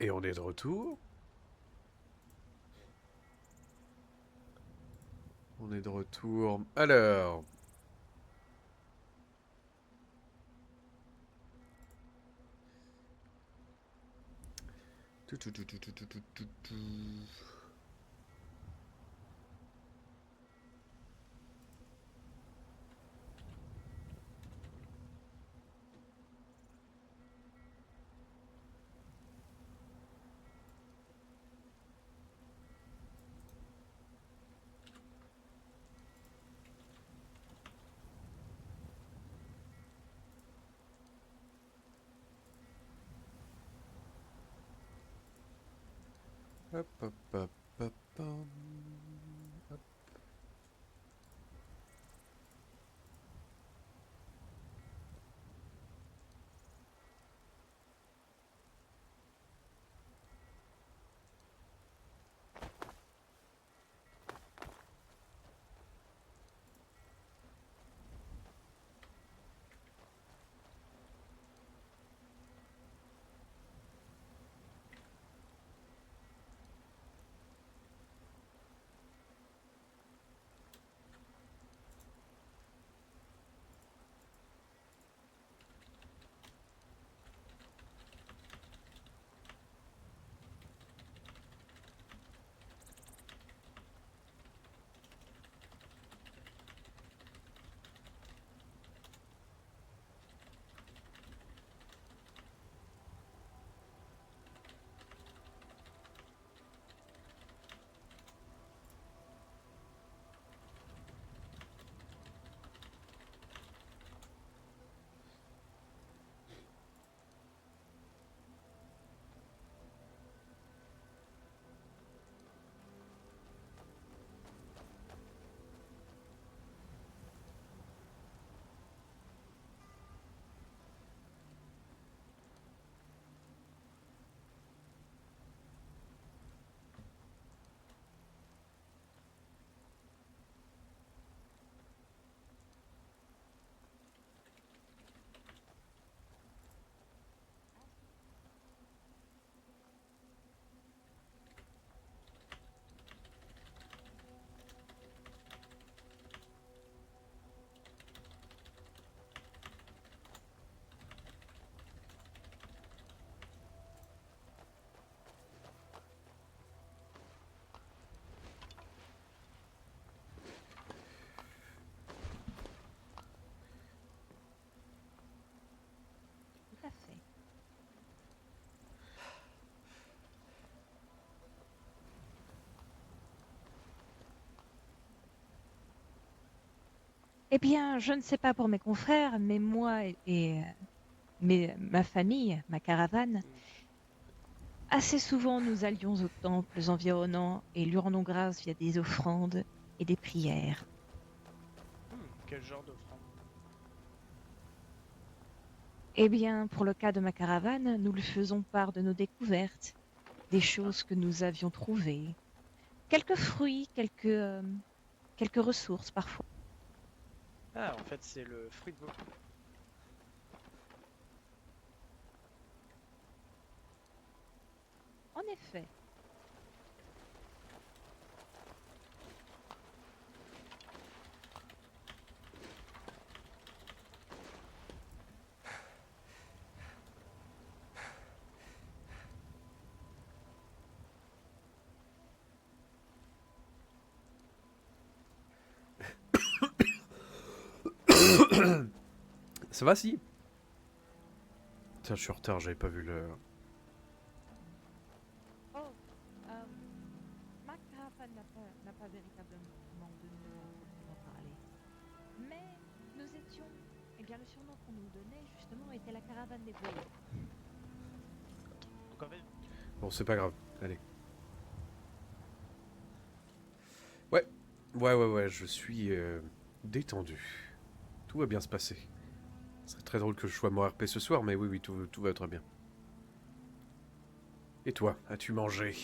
Et on est de retour. On est de retour. Alors. Tout, tout, tout, tout, tout, tout, tout, tout. Hop, hop, hop, hop, hop. Hop. Tout à fait. Eh bien, je ne sais pas pour mes confrères, mais moi et ma famille, ma caravane, assez souvent nous allions aux temples environnants et lui rendons grâce via des offrandes et des prières. Quel genre d'offrande? Eh bien, pour le cas de ma caravane, nous lui faisons part de nos découvertes, des Ah, choses que nous avions trouvées, quelques fruits, quelques ressources parfois. ah, en fait, c'est le fruit de vos... En effet, Ça va si? Tiens, je suis en retard, j'avais pas vu le. oh, euh, ma caravane n'a pas véritablement de nom à proprement parler. Mais nous étions, eh bien, le surnom qu'on nous donnait justement était la caravane des voyants. Donc en fait, Bon, c'est pas grave. Allez. Ouais. Ouais, je suis détendu. Tout va bien se passer. Ce serait très drôle que je sois mort RP ce soir, mais oui, tout va très bien. Et toi, as-tu mangé?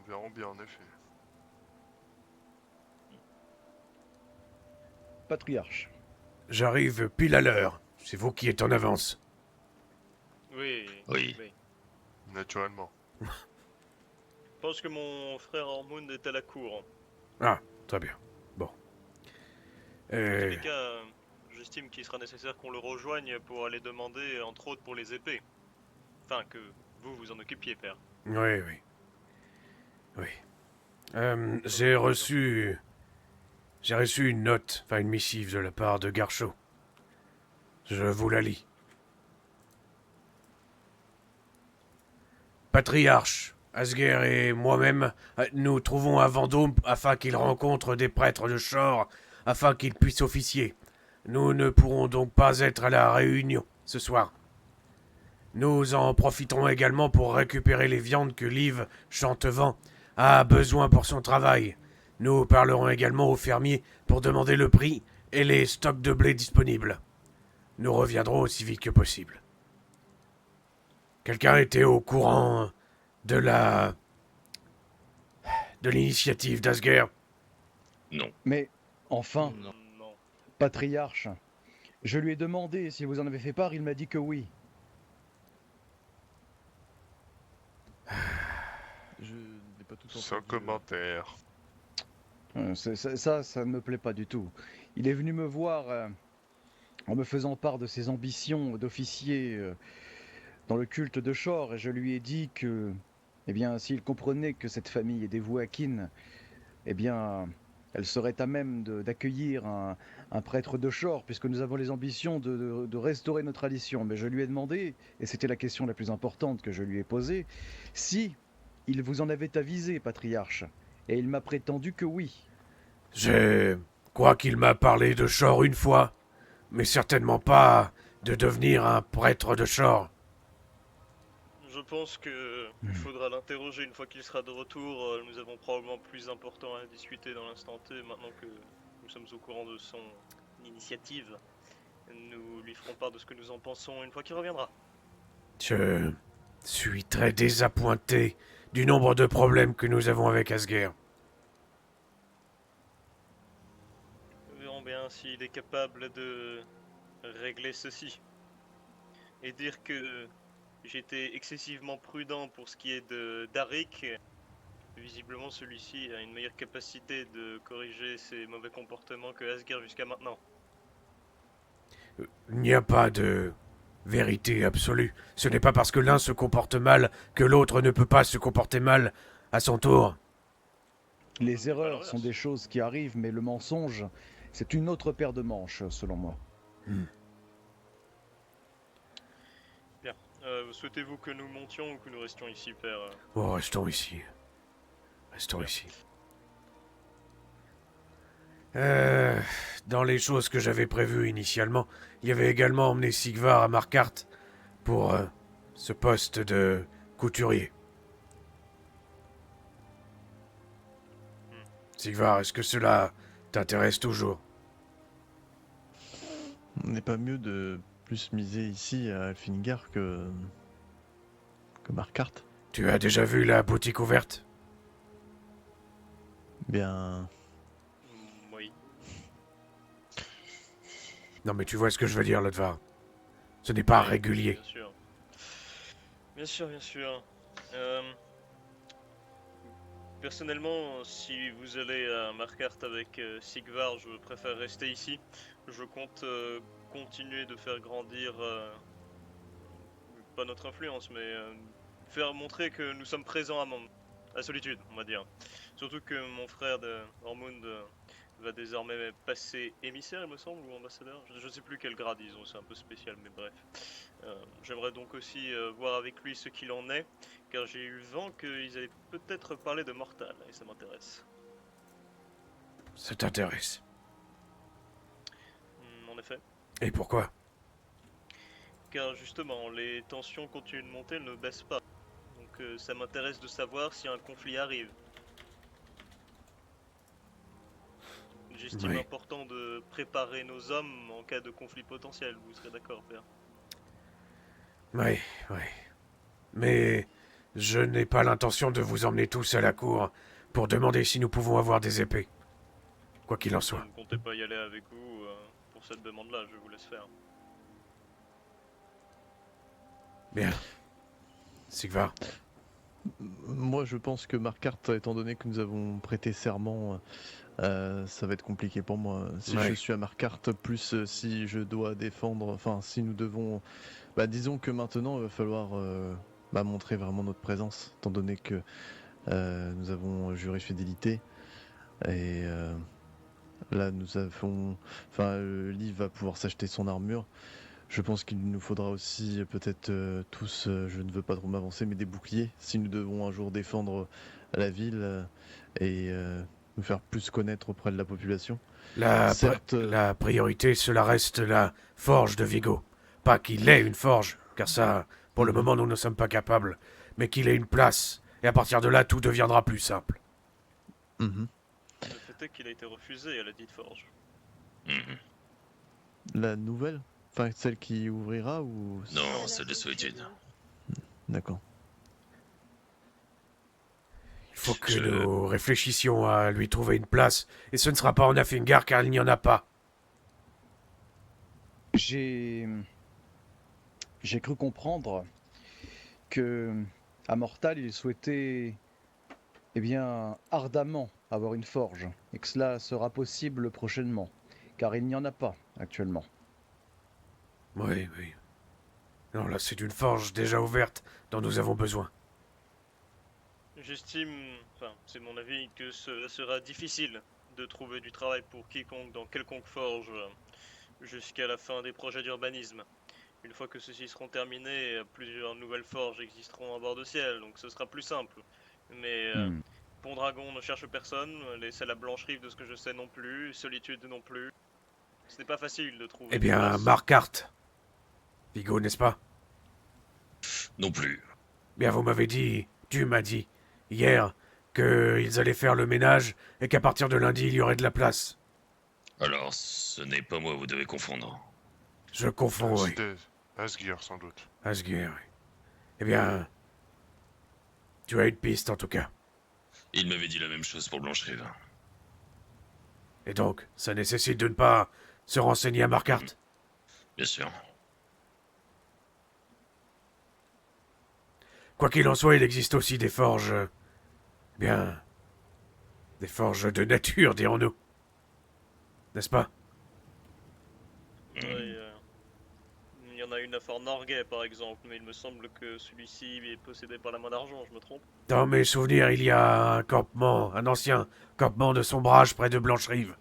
verrons bien, en effet. Patriarche. J'arrive pile à l'heure. C'est vous qui êtes en avance. Oui. Oui. Naturellement. Je pense que mon frère Hormoon est à la cour. Ah, très bien. Bon. Dans tous les cas, j'estime qu'il sera nécessaire qu'on le rejoigne pour aller demander, entre autres, pour les épées. Enfin, que vous vous en occupiez, père. Oui, oui. Oui. J'ai reçu une note, enfin une missive de la part de Garchot. Je vous la lis. Patriarche, Asger et moi-même, nous trouvons à Vendôme afin qu'il rencontre des prêtres de Shor, afin qu'il puisse officier. Nous ne pourrons donc pas être à la réunion ce soir. Nous en profiterons également pour récupérer les viandes que Liv Chantevent a besoin pour son travail. Nous parlerons également aux fermiers pour demander le prix et les stocks de blé disponibles. Nous reviendrons aussi vite que possible. Quelqu'un était au courant de l'initiative d'Asger? Non. Mais enfin, Non. Non. patriarche, je lui ai demandé si vous en avez fait part, il m'a dit que oui. Je n'ai pas tout Sans entendu. commentaire. Ça ne me plaît pas du tout. Il est venu me voir en me faisant part de ses ambitions d'officier dans le culte de Shor, et je lui ai dit que, eh bien, s'il comprenait que cette famille est dévouée à Kin, eh bien, elle serait à même d'accueillir un prêtre de Shor, puisque nous avons les ambitions de restaurer nos traditions. Mais je lui ai demandé, et c'était la question la plus importante que je lui ai posée, si il vous en avait avisé, patriarche. Et il m'a prétendu que oui. Je crois qu'il m'a parlé de Shor une fois, mais certainement pas de devenir un prêtre de Shor. Je pense que il faudra l'interroger une fois qu'il sera de retour. Nous avons probablement plus important à discuter dans l'instant T, maintenant que nous sommes au courant de son initiative. Nous lui ferons part de ce que nous en pensons une fois qu'il reviendra. Je suis très désappointé du nombre de problèmes que nous avons avec Asger. Nous verrons bien s'il est capable de régler ceci. Et dire que j'étais excessivement prudent pour ce qui est de Darik. Visiblement, celui-ci a une meilleure capacité de corriger ses mauvais comportements que Asger jusqu'à maintenant. Il n'y a pas de vérité absolue. Ce n'est pas parce que l'un se comporte mal que l'autre ne peut pas se comporter mal à son tour. Les erreurs sont des choses qui arrivent, mais le mensonge, c'est une autre paire de manches, selon moi. Bien. Souhaitez-vous que nous montions ou que nous restions ici, père? Oh, restons ici. Restons ici. Dans les choses que j'avais prévues initialement, il y avait également emmené Sigvar à Markart pour ce poste de couturier. Sigvar, est-ce que cela t'intéresse toujours? On n'est pas mieux de plus miser ici à Elfingar que Markart. Tu as déjà vu la boutique ouverte? Bien, Oui. Non mais tu vois ce que je veux dire, Lodvar. Ce n'est pas Oui, régulier. Bien sûr. Bien sûr, bien sûr. Personnellement, si vous allez à Markart avec Sigvar, je préfère rester ici. Je compte continuer de faire grandir, pas notre influence, mais faire montrer que nous sommes présents à Solitude, on va dire. Surtout que mon frère de Hormund va désormais passer émissaire, il me semble, ou ambassadeur. Je ne sais plus quel grade ils ont, c'est un peu spécial, mais bref. J'aimerais donc aussi voir avec lui ce qu'il en est, car j'ai eu vent qu'ils allaient peut-être parler de Mortal, et ça m'intéresse. Ça t'intéresse. En effet. Et pourquoi? Car justement, les tensions continuent de monter, elles ne baissent pas. Donc ça m'intéresse de savoir si un conflit arrive. J'estime Oui. important de préparer nos hommes en cas de conflit potentiel, vous serez d'accord, père? Oui. Mais Je n'ai pas l'intention de vous emmener tous à la cour pour demander si nous pouvons avoir des épées. Quoi qu'il en Je soit. ne comptais pas y aller avec vous pour cette demande-là, je vous laisse faire. Bien. Sigvar. Moi, je pense que Markart, étant donné que nous avons prêté serment, ça va être compliqué pour moi. Si Ouais. je suis à Markart, plus si je dois défendre, enfin, si nous devons... Bah, disons que maintenant, il va falloir montrer vraiment notre présence, étant donné que nous avons juré fidélité. Et là, nous avons... Enfin, Liv va pouvoir s'acheter son armure. Je pense qu'il nous faudra aussi peut-être tous, je ne veux pas trop m'avancer, mais des boucliers, si nous devons un jour défendre la ville et nous faire plus connaître auprès de la population. Certes, La priorité, cela reste la forge de Vigo. Pas qu'il ait une forge, car ça, pour le moment, nous ne sommes pas capables, mais qu'il ait une place. Et à partir de là, tout deviendra plus simple. mhm. Le fait est qu'il a été refusé à la dite forge. La nouvelle, enfin celle qui ouvrira ou... Non, celle de solitude. D'accord. Il faut que Je- nous réfléchissions à lui trouver une place, et ce ne sera pas en Afingar car il n'y en a pas. J'ai cru comprendre que à Mortal, il souhaitait, eh bien, ardemment avoir une forge, et que cela sera possible prochainement, car il n'y en a pas actuellement. Oui, oui. Non, là, c'est une forge déjà ouverte dont nous avons besoin. J'estime, enfin, c'est mon avis, que ce sera difficile de trouver du travail pour quiconque dans quelconque forge jusqu'à la fin des projets d'urbanisme. Une fois que ceux-ci seront terminés, plusieurs nouvelles forges existeront à bord de ciel, donc ce sera plus simple. Mais Pont-Dragon ne cherche personne, les Selles à Blanche-Rive de ce que je sais non plus, Solitude non plus. Ce n'est pas facile de trouver. Eh une bien, place. Markart. Vigo, n'est-ce pas? Non plus. Bien, vous m'avez dit, tu m'as dit, hier, qu'ils allaient faire le ménage et qu'à partir de lundi, il y aurait de la place. Alors, ce n'est pas moi, vous devez confondre. Je confonds, oui. C'était Asgir, sans doute. Asgir, oui. Eh bien, tu as une piste en tout cas. Il m'avait dit la même chose pour Blanche-Rive. Et donc, ça nécessite de ne pas se renseigner à Markart. Bien sûr. Quoi qu'il en soit, il existe aussi des forges... bien... des forges de nature, dirons-nous. N'est-ce pas? Oui, il y en a une à Fort Norgay par exemple, mais il me semble que celui-ci est possédé par la main d'argent, je me trompe. Dans mes souvenirs, il y a un campement, un ancien campement de sombrage près de Blanche-Rive.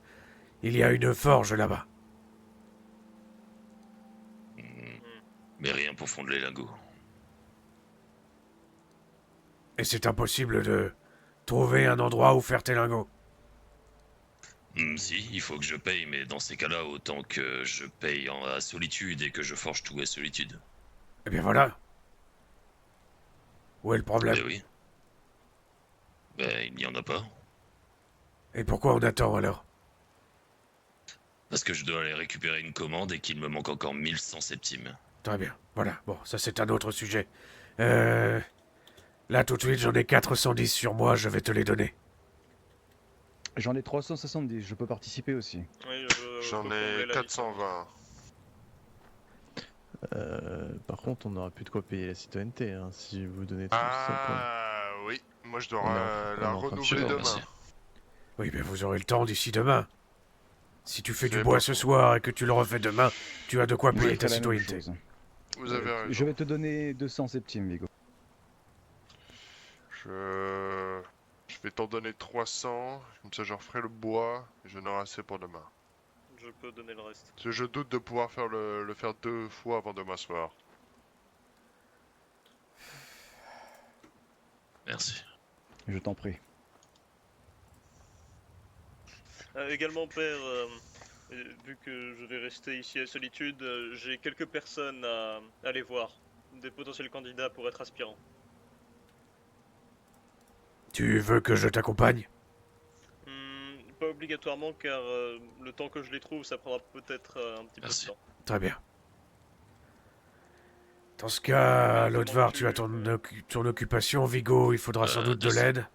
Il y a une forge là-bas. Mais rien pour fondre les lingots. Et c'est impossible de trouver un endroit où faire tes lingots. Si, il faut que je paye, mais dans ces cas-là, autant que je paye à solitude et que je forge tout à solitude. Eh bien voilà. Où est le problème? Mais oui. Ben, il n'y en a pas. Et pourquoi on attend alors? Parce que je dois aller récupérer une commande et qu'il me manque encore 1100 septimes. Très bien, voilà. Bon, ça c'est un autre sujet. Là tout de suite, j'en ai 410 sur moi, je vais te les donner. J'en ai 370, je peux participer aussi. Oui, J'en ai 420. Par contre, on n'aura plus de quoi payer la citoyenneté, hein, si vous donnez tout ça. Ah oui, moi je dois On est en- la on est en train de renouveler Super, demain. merci. Oui, mais vous aurez le temps d'ici demain. Si tu fais C'est du bois pas ce faux. soir et que tu le refais demain, tu as de quoi Je payer ferai ta la même citoyenneté. chose. Vous avez raison. Je vais te donner 200 septimes, Vigo. Je vais t'en donner 300, comme ça je referai le bois et j'en aurai assez pour demain. Je peux donner le reste. Parce que je doute de pouvoir faire le faire 2 fois avant demain soir. Merci. Je t'en prie. Également, père, vu que je vais rester ici à Solitude, j'ai quelques personnes à aller voir. Des potentiels candidats pour être aspirants. Tu veux que je t'accompagne? Pas obligatoirement, car le temps que je les trouve, ça prendra peut-être un petit peu de Merci. temps. Très bien. Dans ce cas, Comment Lodvar, tu- tu as ton occupation. Vigo, il faudra sans doute de de- l'aide.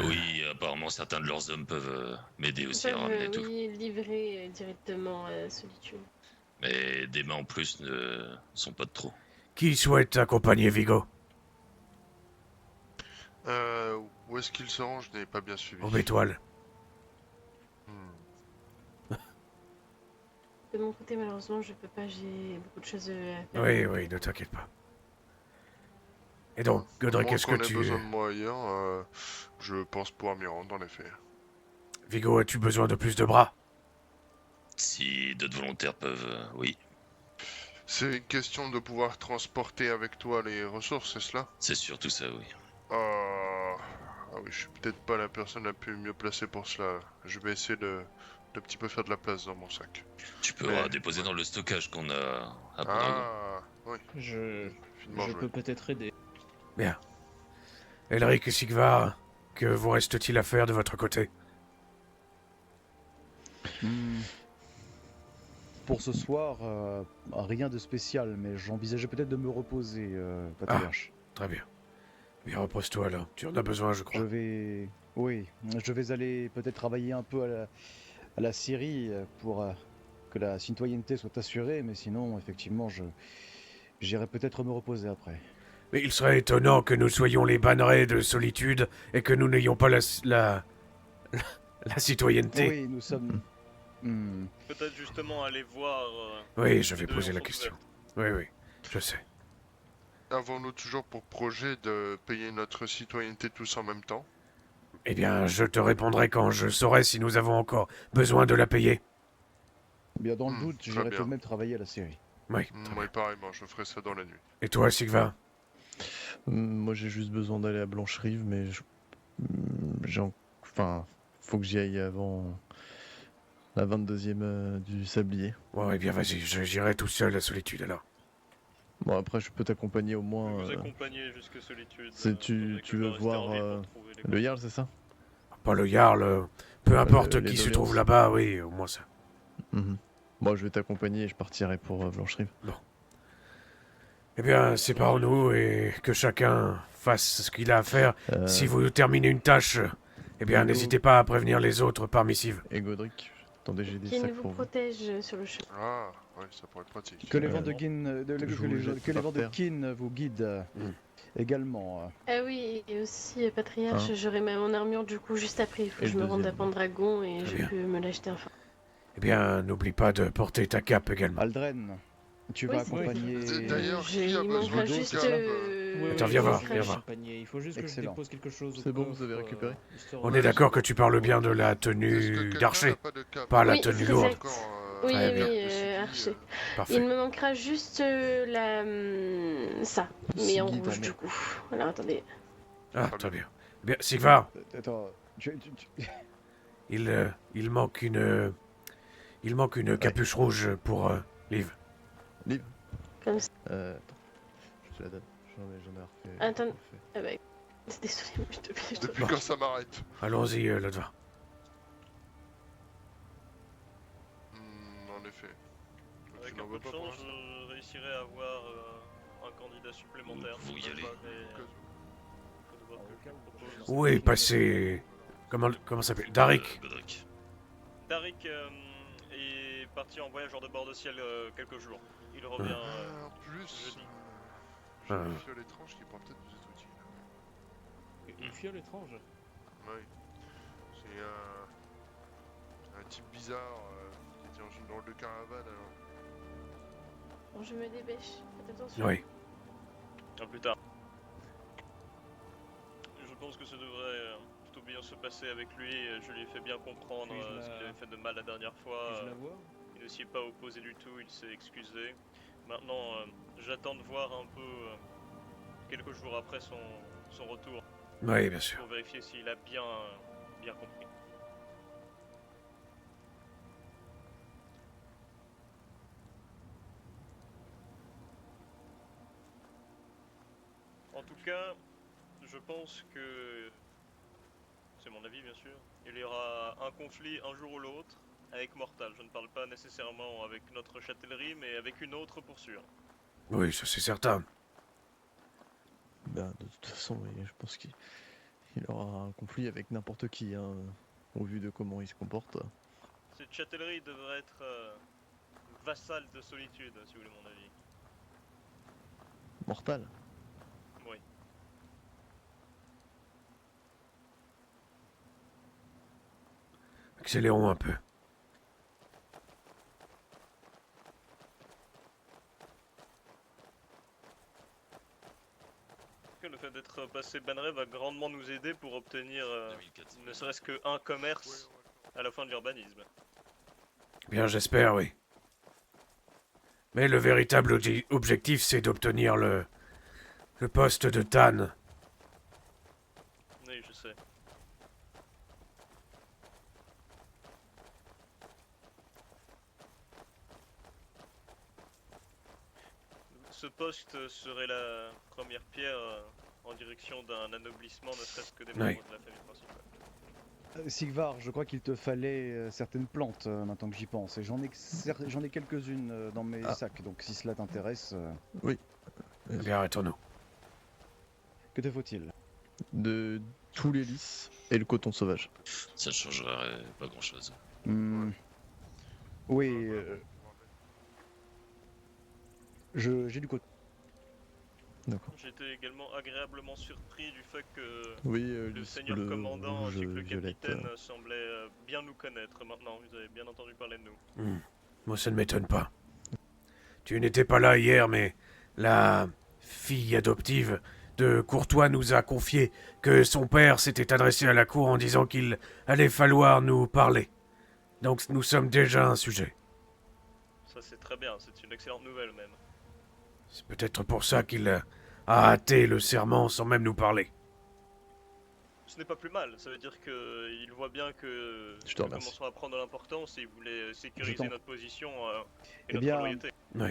Oui, apparemment certains de leurs hommes peuvent m'aider Ils aussi à peuvent, ramener tout. oui, livrer directement à Solitude. Mais des mains en plus ne sont pas de trop. Qui souhaite accompagner Vigo? Où est-ce qu'il se rend? Je n'ai pas bien suivi. Aux étoiles. Hmm. De mon côté, malheureusement, je peux pas, j'ai beaucoup de choses à faire. Oui, ne t'inquiète pas. Et donc, Godric, est-ce que qu'on ait tu... besoin de moi ailleurs, je pense pouvoir m'y rendre, en effet. Vigo, as-tu besoin de plus de bras? Si d'autres volontaires peuvent, oui, C'est une question de pouvoir transporter avec toi les ressources, c'est cela? c'est surtout ça, oui. Ah oui, je suis peut-être pas la personne la plus mieux placée pour cela. Je vais essayer de petit peu faire de la place dans mon sac. Tu peux Mais- déposer dans le stockage qu'on a à Pendragon. Ah, oui, Je finement joué. peux peut-être aider. Bien. Elric et Sigvar, que vous reste-t-il à faire de votre côté? Hmm. Pour ce soir, rien de spécial, mais j'envisageais peut-être de me reposer, patriarche. Très bien. Bien, repose-toi là. Tu en as besoin, je crois. Oui, je vais aller peut-être travailler un peu à la Syrie pour que la citoyenneté soit assurée, mais sinon, effectivement, j'irai peut-être me reposer après. Mais il serait étonnant que nous soyons les bannerets de solitude et que nous n'ayons pas la citoyenneté. Oui, nous sommes. Peut-être justement aller voir. Oui, je les vais deux poser sont la question. ouvertes. Oui, je sais. Avons-nous toujours pour projet de payer notre citoyenneté tous en même temps? Eh bien, je te répondrai quand je saurai si nous avons encore besoin de la payer. Bien, dans le doute, très j'irai bien. tout de même travailler à la Syrie. Oui, très Moi, bien. pareillement, je ferai ça dans la nuit. Et toi, Sigvar? Moi j'ai juste besoin d'aller à Blancherive, mais enfin, faut que j'y aille avant la 22e du Sablier. Ouais, eh bien, vas-y, j'irai tout seul à solitude alors. Bon, après je peux t'accompagner au Je moins. vais vous accompagner jusque Solitude. c'est- tu- étant donné que tu je veux vais rester voir, en ville pour trouver les Le Jarl, c'est ça? Pas le Jarl, peu importe les qui se doléances. trouve là-bas, oui, au moins ça. Mhm. Bon, je vais t'accompagner et je partirai pour Blancherive. Eh bien, séparons-nous et que chacun fasse ce qu'il a à faire. Si vous terminez une tâche, eh bien, Hugo. n'hésitez pas à prévenir les autres par missive. Et Godric, attendez, j'ai des Qui sacs vous pour vous. protège sur le chemin. Ah, ouais, ça pourrait être pratique. Que les Euh, vents de Gin, je vous jette que les par vents de terre. Kin vous guident également. Ah oui, et aussi, Patriarche, Hein j'aurai mon armure du coup juste après. Il faut Et que je le me rende à deuxième. Pendragon et Très je bien. peux me l'acheter enfin. Eh bien, n'oublie pas de porter ta cape également. Aldren, tu Oui, vas c'est accompagner. D'ailleurs, qui a il besoin manquera de juste. cape Attends, viens voir, il viens manquera voir. Il faut juste que Excellent. je dépose quelque chose au C'est bon, coffre, vous avez récupéré histoire On de- est d'accord que tu parles bien de la Est-ce que tenue quelqu'un d'archer, n'a pas de cape? pas la Oui, tenue c'est lourde. exact. Oui, Très oui, bien. oui, Ceci dit, Archer. Parfait. Il me manquera juste ça, mais en Siggy, ta rouge du mère. coup. Alors attendez. Ah, très bien. Eh bien, Sigvar, Attends, il manque une capuche rouge pour Liv. Liv Comme ça. Attends, je te la donne. J'en ai refait. Attends. refait. Ah bah, désolé, je te prie, je te Depuis quand ça m'arrête? Allons-y, Lodvar. En effet. Donc, Avec tu un n'en peu veux de pas pour chance, l'instant? je réussirai à avoir un candidat supplémentaire. Vous y Je sais allez. pas, mais, faut devoir que je le propose. Où est passé... Comment ça s'appelle? Darik. Godric. Darik est parti en voyage hors de bord de ciel quelques jours. Il revient. En plus, jeudi. j'ai Ah. une fiole étrange qui pourra peut-être vous être utile. Une fiole étrange. Oui. C'est un type bizarre qui était dans une drôle de caravane. Alors. Bon, je me dépêche. Faites attention. Oui. À plus tard. Je pense que ça devrait plutôt bien se passer avec lui. Je lui ai fait bien comprendre Puis-je ce la- qu'il avait fait de mal la dernière fois. Je la vois. Il ne s'y est pas opposé du tout, il s'est excusé. Maintenant, j'attends de voir un peu quelques jours après son retour Oui, bien sûr. pour vérifier s'il a bien compris. En tout cas, je pense que, c'est mon avis bien sûr, il y aura un conflit un jour ou l'autre avec Mortal. Je ne parle pas nécessairement avec notre châtellerie, mais avec une autre pour sûr. Oui, ça c'est certain. Ben, de toute façon, oui, je pense qu'il aura un conflit avec n'importe qui, hein, au vu de comment il se comporte. Cette châtellerie devrait être vassale de solitude, si vous voulez mon avis. Mortal. Oui. Accélérons un peu. Le fait d'être passé banneré va grandement nous aider pour obtenir 2004. ne serait-ce qu'un commerce à la fin de l'urbanisme. Bien, j'espère, oui. Mais le véritable objectif, c'est d'obtenir le poste de Tan. Oui, je sais. Ce poste serait la première pierre en direction d'un anoblissement, ne serait-ce que des membres Oui. de la famille principale. Sigvar, je crois qu'il te fallait certaines plantes maintenant que j'y pense. Et j'en ai quelques-unes dans mes Ah. sacs, donc si cela t'intéresse, Bien, arrêtons-nous. que te faut-il? De tous les lys et le coton sauvage. Ça ne changerait pas grand-chose. Hmm. Oui, j'ai du coton. D'accord. J'étais également agréablement surpris du fait que Oui, le lys seigneur bleu, commandant rouge, ainsi que le violette. capitaine semblait bien nous connaître maintenant. Vous avez bien entendu parler de nous. Moi, ça ne m'étonne pas. Tu n'étais pas là hier, mais la fille adoptive de Courtois nous a confié que son père s'était adressé à la cour en disant qu'il allait falloir nous parler. Donc nous sommes déjà un sujet. Ça c'est très bien, c'est une excellente nouvelle même. C'est peut-être pour ça qu'il a hâté le serment sans même nous parler. Ce n'est pas plus mal, ça veut dire qu'il voit bien que Je te nous remercie. commençons à prendre de l'importance et il voulait Je sécuriser t'en- notre position et Eh notre bien, loyauté. Oui.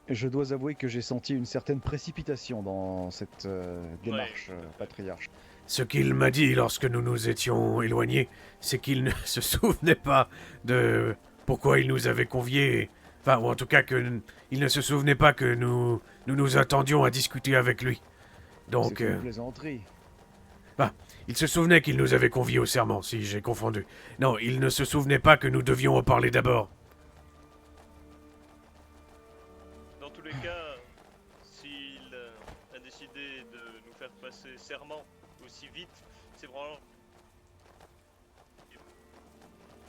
Je dois avouer que j'ai senti une certaine précipitation dans cette démarche, patriarche. Ce qu'il m'a dit lorsque nous nous étions éloignés, c'est qu'il ne se souvenait pas de pourquoi il nous avait conviés. Enfin, ou en tout cas que il ne se souvenait pas que nous attendions à discuter avec lui. Donc, C'est une plaisanterie. il se souvenait qu'il nous avait conviés au serment, si j'ai confondu. Non, il ne se souvenait pas que nous devions en parler d'abord. Dans tous les cas, s'il a décidé de nous faire passer serment aussi vite, c'est vraiment...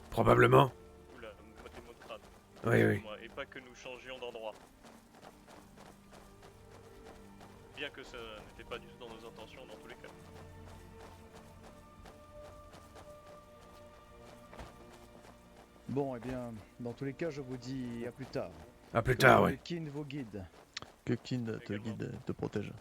Probablement. Oula, moitié mot de crâne. Oui, oui. Moi, et pas que nous changions d'endroit. Bien que ça n'était pas du tout dans nos intentions dans tous les cas. Bon, eh bien, dans tous les cas, je vous dis à plus tard. À plus tard, Que oui. Kin vous guide. Que Kin te Également. guide, te protège.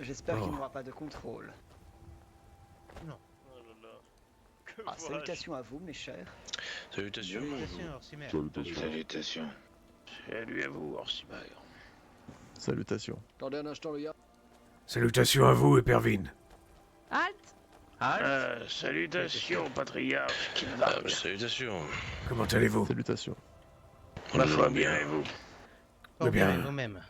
J'espère Oh. qu'il n'y aura pas de contrôle. Oh là là. Que Ah, vois-je? salutations à vous, mes chers. Salutations. Salutations. Salut à vous, Orsimer. Salutations. Attendez un instant, les gars. Salutations à vous, Épervine. Halt! Salutations, patriarche Kinvar. Salutations. Comment allez-vous? Salutations. Ma foi bien, et vous? Eh bien, vous-même.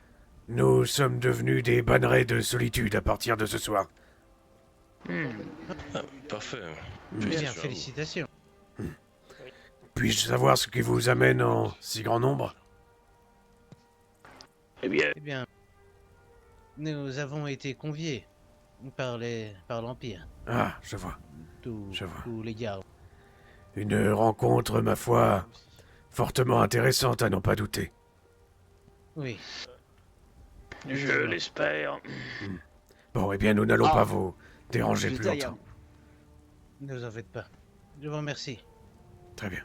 nous sommes devenus des bannerets de solitude à partir de ce soir. Parfait. Bien, félicitations. Puis-je savoir ce qui vous amène en si grand nombre? Eh bien, Eh bien, nous avons été conviés par l'Empire, Ah, je vois. tous Je vois. tous les gardes. Une rencontre, ma foi, fortement intéressante à n'en pas douter. Oui, je l'espère. Bon, eh bien, nous n'allons Ah. pas vous déranger Je plus taille à longtemps. ne vous en faites pas. Je vous remercie. Très bien.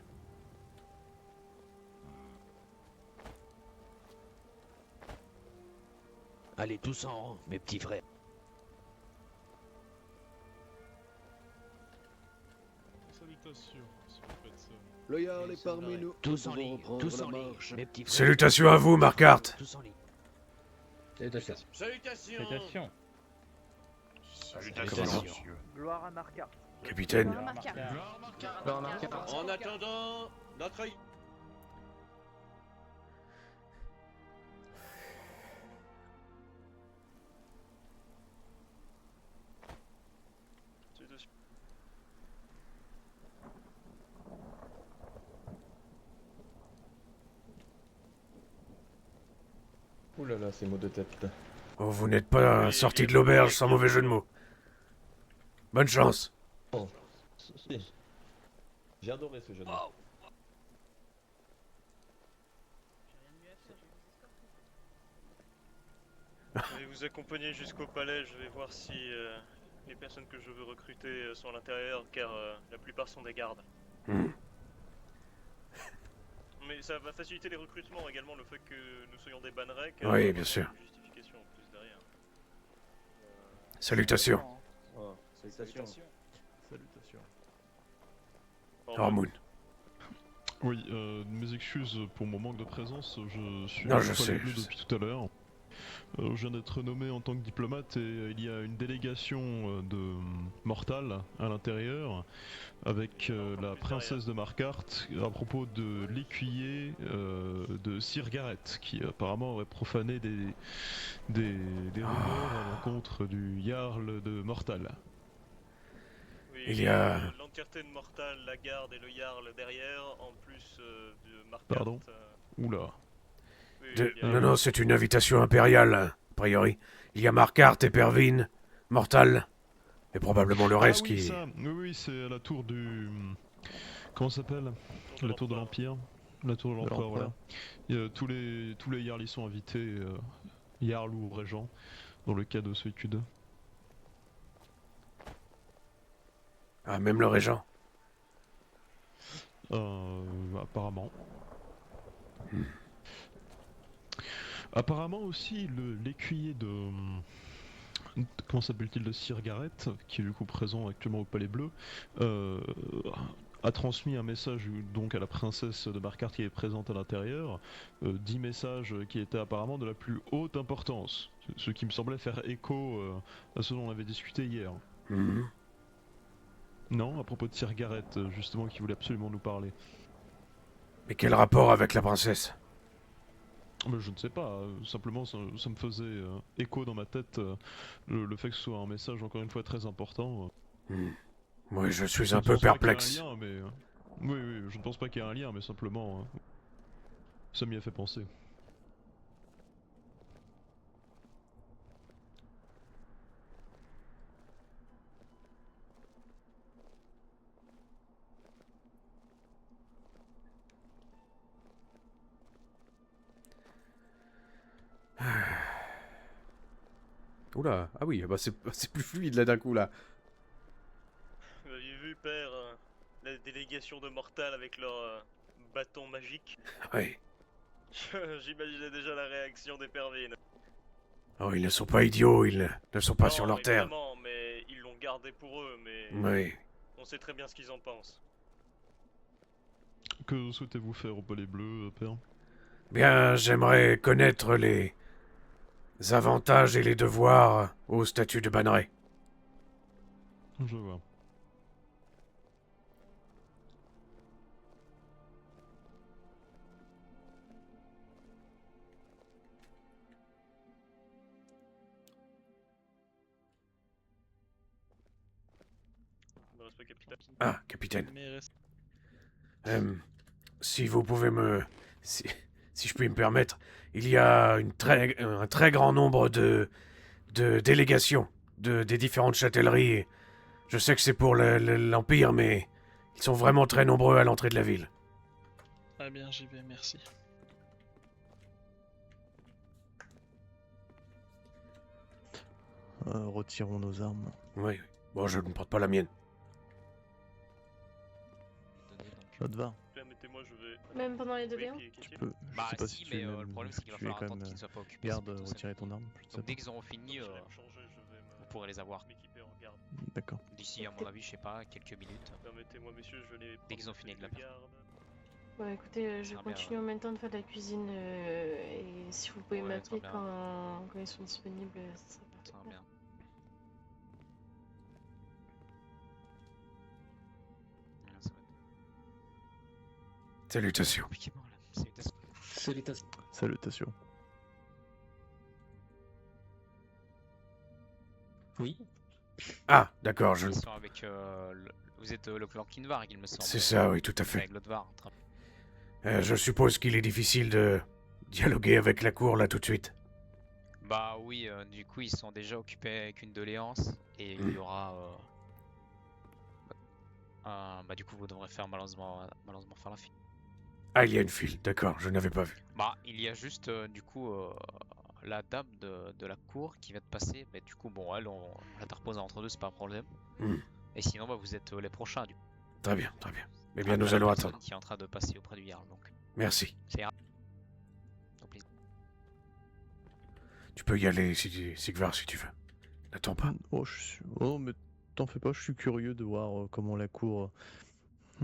Allez tous en rang, mes petits frères. Salutations, si vous faites Le Jarl est parmi nous. Tous Nous en devons ligne, reprendre tous la en ligne, marche. mes petits frères. Salutations à vous, Markart. Tous en ligne. Salutations. Salutations. Salutations, monsieur. Gloire à Marca. Capitaine. En attendant, notre œil. Ouh là là, ces mots de tête. Oh, vous n'êtes pas sorti de l'auberge sans mauvais jeu de mots. Bonne chance. Oh, si. J'ai adoré ce jeu de mots. Je vais vous accompagner jusqu'au palais, je vais voir si les personnes que je veux recruter sont à l'intérieur, car la plupart sont des gardes. Hmm. Mais ça va faciliter les recrutements également, le fait que nous soyons des bannerets. Oui, bien sûr. Justification en plus derrière. Salutations. Oh, salutations. Salutations. Hormoon. Oui, mes excuses pour mon manque de présence, je suis Non, je au sais, Palais Bleu je depuis tout à l'heure. Je viens d'être nommé en tant que diplomate et il y a une délégation de Mortal à l'intérieur avec la princesse de Markart à propos de l'écuyer de Sir Gareth qui apparemment aurait profané des rumeurs à l'encontre du Jarl de Mortal. Oui, Il y a... l'entièreté de Mortal, la garde et le Jarl derrière, en plus de Markart. Pardon. Oula. Non, non, c'est une invitation impériale, a priori. Il y a Markart et Pervin, Mortal, et probablement le reste oui, qui... Ça. Oui, c'est à la tour du... Comment ça s'appelle? La tour de l'Empire. La tour de l'Empereur, voilà. Tous les Jarls y sont invités, Jarl ou Régent, dans le cas de solitude. Ah, même le Régent. Apparemment. Apparemment aussi, l'écuyer de... Comment s'appelle-t-il, de Sir Gareth, qui est du coup présent actuellement au Palais Bleu, a transmis un message donc à la princesse de Markart qui est présente à l'intérieur, 10 messages qui étaient apparemment de la plus haute importance, ce qui me semblait faire écho à ce dont on avait discuté hier. Mhm. Non, à propos de Sir Gareth, justement, qui voulait absolument nous parler. Mais quel rapport avec la princesse? Mais je ne sais pas, simplement ça me faisait écho dans ma tête le fait que ce soit un message encore une fois très important. Oui, je suis Je un ne peu pense pas perplexe. qu'il y ait un lien, mais, oui, je ne pense pas qu'il y ait un lien, mais simplement ça m'y a fait penser. Oula, ah oui, bah c'est plus fluide là d'un coup là. Vous aviez vu, père, la délégation de Mortal avec leur bâton magique? Oui. J'imaginais déjà la réaction des Pervin. Oh, ils ne sont pas idiots, ils ne sont pas Non, sur leur terre. évidemment, mais ils l'ont gardé pour eux, mais Oui. on sait très bien ce qu'ils en pensent. Que souhaitez-vous faire au Palais Bleu, père? Bien, j'aimerais connaître les avantages et les devoirs au statut de banneret. Je vois. Ah, capitaine. Si vous pouvez me... Si je puis me permettre, il y a un très grand nombre de délégations des différentes châtelleries. Je sais que c'est pour l'Empire, mais ils sont vraiment très nombreux à l'entrée de la ville. Très bien, j'y vais, merci. Retirons nos armes. Oui, bon, je ne porte pas la mienne. Ça te va? Permettez-moi, je vais... Même pendant les deux béants? Tu peux. Je sais pas si tu es le problème c'est qu'il va falloir attendre qu'ils ne soient pas occupés. garde, c'est plutôt ça. retirer ton arme. Je sais Donc pas. dès qu'ils auront fini, vous pourrez les avoir. D'accord. D'ici, à mon avis, je sais pas, quelques minutes. Permettez-moi, messieurs, je n'ai Dès qu'ils ont fini avec la garde. Bah écoutez, je Très bien, continue en même temps de faire de la cuisine et si vous pouvez Ouais, m'appeler très bien. quand ils sont disponibles, ça serait Très parfait. bien. Ça va être Salutations. compliqué, bon, là. Salutations. Salutations. Salutations. Oui. Ah, d'accord, je... Ils sont avec vous êtes le clan Kinvar, il me semble. C'est ça, oui, tout à fait. Avec l'Otvar. Je suppose qu'il est difficile de dialoguer avec la cour là tout de suite. Bah oui, du coup ils sont déjà occupés avec une doléance et il y aura bah du coup vous devrez faire malheureusement faire la file. Ah, il y a une file, d'accord, je n'avais pas vu. Bah il y a juste du coup la dame de la cour qui va te passer, mais du coup bon elle on l'interpose entre deux, c'est pas un problème. Et sinon bah vous êtes les prochains du coup. Très bien, très bien. Eh bien, Après, nous la allons personne attendre. qui est en train de passer auprès du Jarl donc. Merci. C'est grave. Au plaisir. Tu peux y aller, Sigvar, si tu veux. N'attends pas. Oh, mais t'en fais pas, je suis curieux de voir comment la cour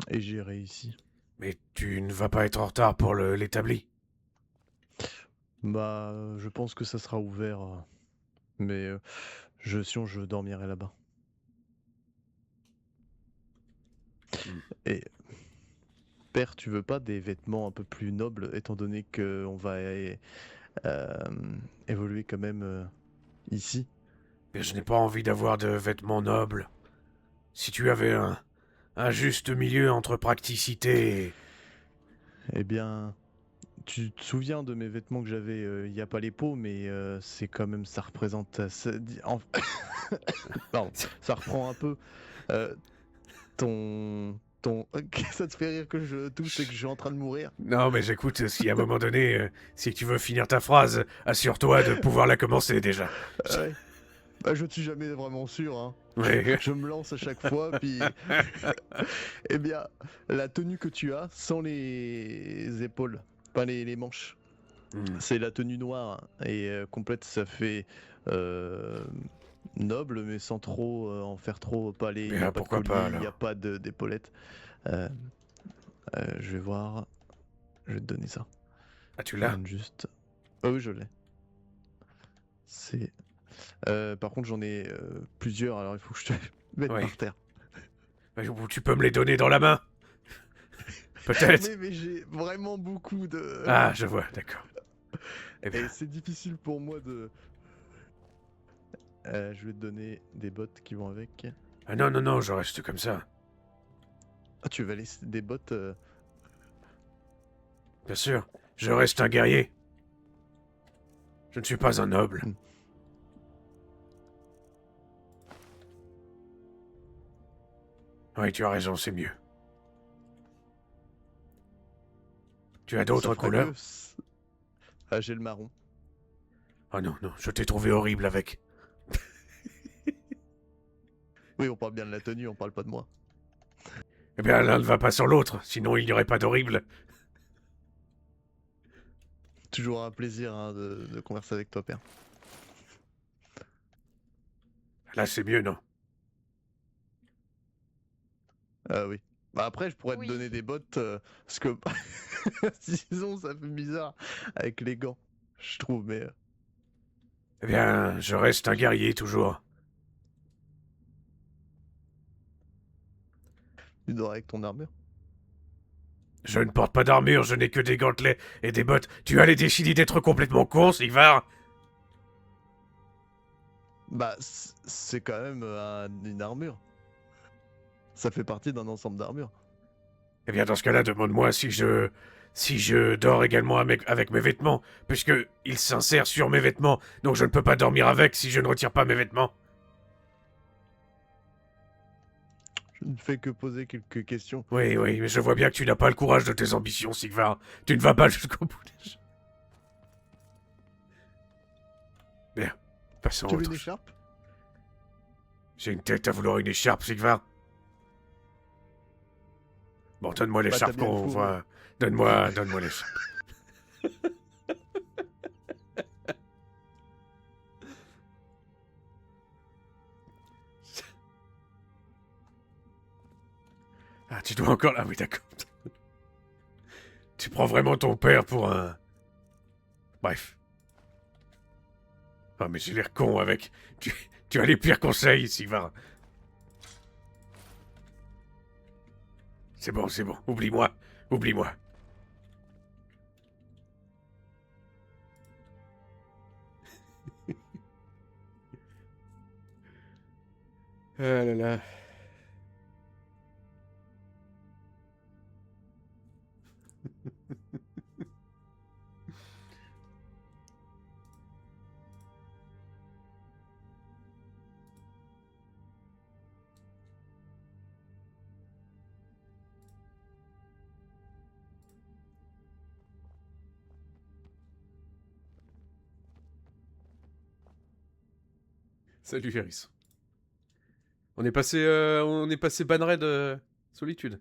est gérée ici. Mais tu ne vas pas être en retard pour l'établi. Bah, je pense que ça sera ouvert, mais sinon je dormirai là-bas. Et père, tu veux pas des vêtements un peu plus nobles, étant donné qu'on va évoluer quand même ici? Mais je n'ai pas envie d'avoir de vêtements nobles. Si tu avais un juste milieu entre praticité et... Eh bien, tu te souviens de mes vêtements que j'avais il y a pas les peaux, mais c'est quand même, ça représente... Pardon, ça reprend un peu ton... Ça te fait rire que je tousse et que je suis en train de mourir? Non, mais j'écoute, si à un moment donné, si tu veux finir ta phrase, assure-toi de pouvoir la commencer déjà. Ouais. Bah, je ne suis jamais vraiment sûr, hein. Ouais. Je me lance à chaque fois, puis... Eh bien, la tenue que tu as, sans les épaules, pas les manches, c'est la tenue noire, et complète, ça fait noble, mais sans trop en faire trop, pas les... Mais y a pas pourquoi de pas, collier, alors? il n'y a pas d'épaulettes. Je vais voir, je vais te donner ça. Ah, tu l'as? Juste... Ah oui, je l'ai. C'est... par contre, j'en ai plusieurs, alors il faut que je te mette par terre. Ou tu peux me les donner dans la main? Peut-être. Mais j'ai vraiment beaucoup de... Ah, je vois, d'accord. Eh bien. Et c'est difficile pour moi de... je vais te donner des bottes qui vont avec. Ah non, non, non, je reste comme ça. Ah, tu vas laisser des bottes Bien sûr, je reste un guerrier. Je ne suis pas un noble. Oui, tu as raison, c'est mieux. Tu as d'autres couleurs? Ah, j'ai le marron. Oh non, non, je t'ai trouvé horrible avec. Oui, on parle bien de la tenue, on parle pas de moi. Eh bien, l'un ne va pas sur l'autre, sinon il n'y aurait pas d'horrible. Toujours un plaisir hein, de converser avec toi, père. Là, c'est mieux, non? Ah oui. Bah après, je pourrais te donner des bottes, parce que... Disons, ça fait bizarre avec les gants, je trouve, mais... Eh bien, je reste un guerrier, toujours. Tu dors avec ton armure? Je ne porte pas d'armure, je n'ai que des gantelets et des bottes. Tu as décidé d'être complètement con, Sigvar? Bah, c'est quand même une armure. Ça fait partie d'un ensemble d'armures. Eh bien, dans ce cas-là, demande-moi si je dors également avec mes vêtements, puisque il s'insère sur mes vêtements, donc je ne peux pas dormir avec si je ne retire pas mes vêtements. Je ne fais que poser quelques questions. Oui, oui, mais je vois bien que tu n'as pas le courage de tes ambitions, Sigvar. Tu ne vas pas jusqu'au bout des choses. Bien, passons Tu à veux autre une chose. écharpe? J'ai une tête à vouloir une écharpe, Sigvar. Bon, donne-moi l'écharpe t'as bien qu'on le voit. Donne-moi l'écharpe. Ah, tu dois encore... Ah oui, d'accord. prends vraiment ton père pour un... Bref. Ah mais j'ai l'air con avec... Tu as les pires conseils, Sylvain. C'est bon, oublie-moi. Oublie-moi. Ah là là. Salut Harris. On est passé bannerai de solitude.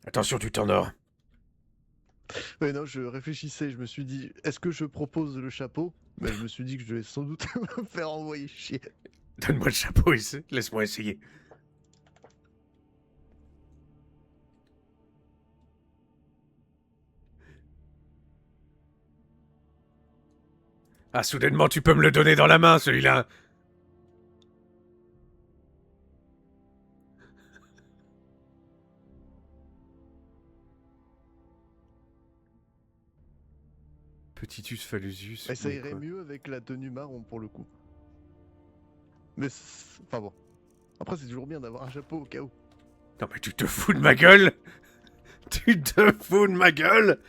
Attention, tu t'endors. Ouais, non, je réfléchissais, je me suis dit, est-ce que je propose le chapeau? Mais je me suis dit que je vais sans doute me faire envoyer chier. Donne-moi le chapeau ici, laisse-moi essayer. Ah, soudainement, tu peux me le donner dans la main, celui-là. Petitus Phallusius. Et ça mais irait quoi. mieux avec la tenue marron pour le coup. Mais enfin bon. Après, c'est toujours bien d'avoir un chapeau au cas où. Non mais tu te fous de ma gueule? Tu te fous de ma gueule?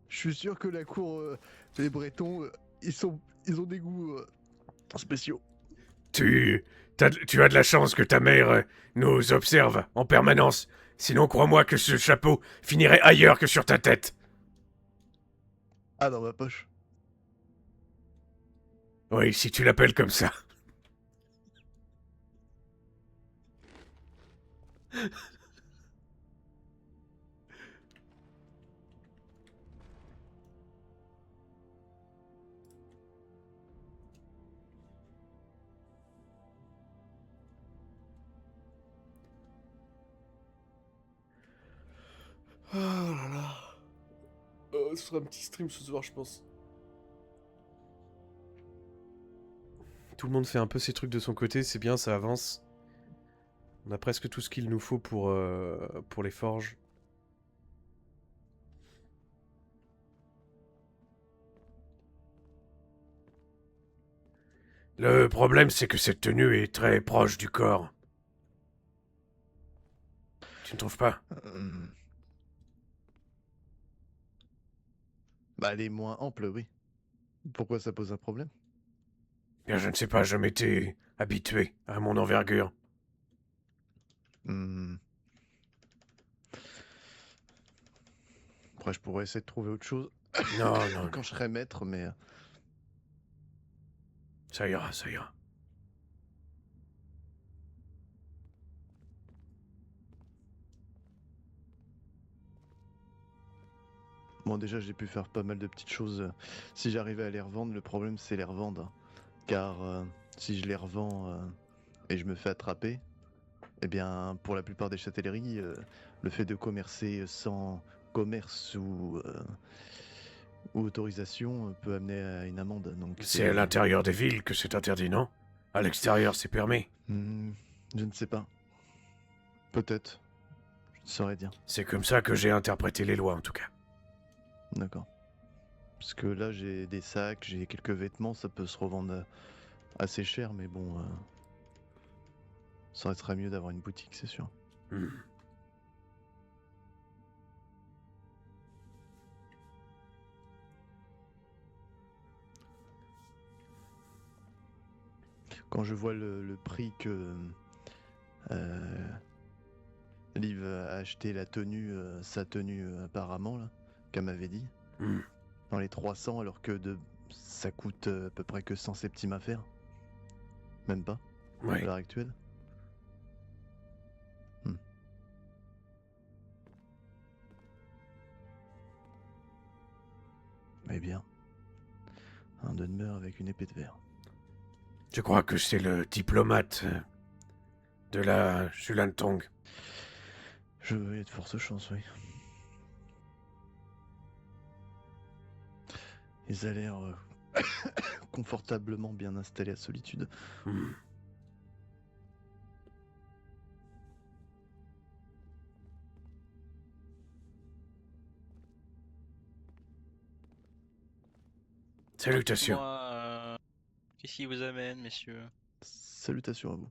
Je suis sûr que la cour, les Bretons, ils ont des goûts spéciaux. Tu as de la chance que ta mère nous observe en permanence. Sinon, crois-moi que ce chapeau finirait ailleurs que sur ta tête. Ah, dans ma poche. Oui, si tu l'appelles comme ça. Oh là là. Ce sera un petit stream ce soir, je pense. Tout le monde fait un peu ses trucs de son côté, c'est bien, ça avance. On a presque tout ce qu'il nous faut pour les forges. Le problème, c'est que cette tenue est très proche du corps. Tu ne trouves pas? Bah, elle est moins ample, oui. Pourquoi ça pose un problème? Bien, je ne sais pas, je m'étais habitué à mon envergure. Après, je pourrais essayer de trouver autre chose. Non, non. Quand je serai maître, mais... Ça ira, ça ira. Bon, déjà, j'ai pu faire pas mal de petites choses. Si j'arrivais à les revendre, le problème, c'est les revendre. Hein. Car si je les revends et je me fais attraper, eh bien, pour la plupart des châtelleries, le fait de commercer sans commerce ou autorisation peut amener à une amende. Donc C'est à l'intérieur des villes que c'est interdit, non? À l'extérieur, c'est permis. Je ne sais pas. Peut-être. Je ne saurais dire. C'est comme ça que j'ai interprété les lois, en tout cas. D'accord. Parce que là, j'ai des sacs, j'ai quelques vêtements, ça peut se revendre assez cher, mais bon... ça serait mieux d'avoir une boutique, c'est sûr. Quand je vois le prix que Liv a acheté la tenue, sa tenue apparemment, là, qu'elle m'avait dit, dans les 300, alors que ça coûte à peu près que 100 centimes à faire. Même pas, à l'heure actuelle. Eh bien, un Dunmer avec une épée de verre. Je crois que c'est le diplomate de la Julantong. Je vais de forte chance, oui. Ils ont l'air confortablement bien installés à Solitude. Salutations. Moi, qu'est-ce qui vous amène, messieurs? Salutations à vous.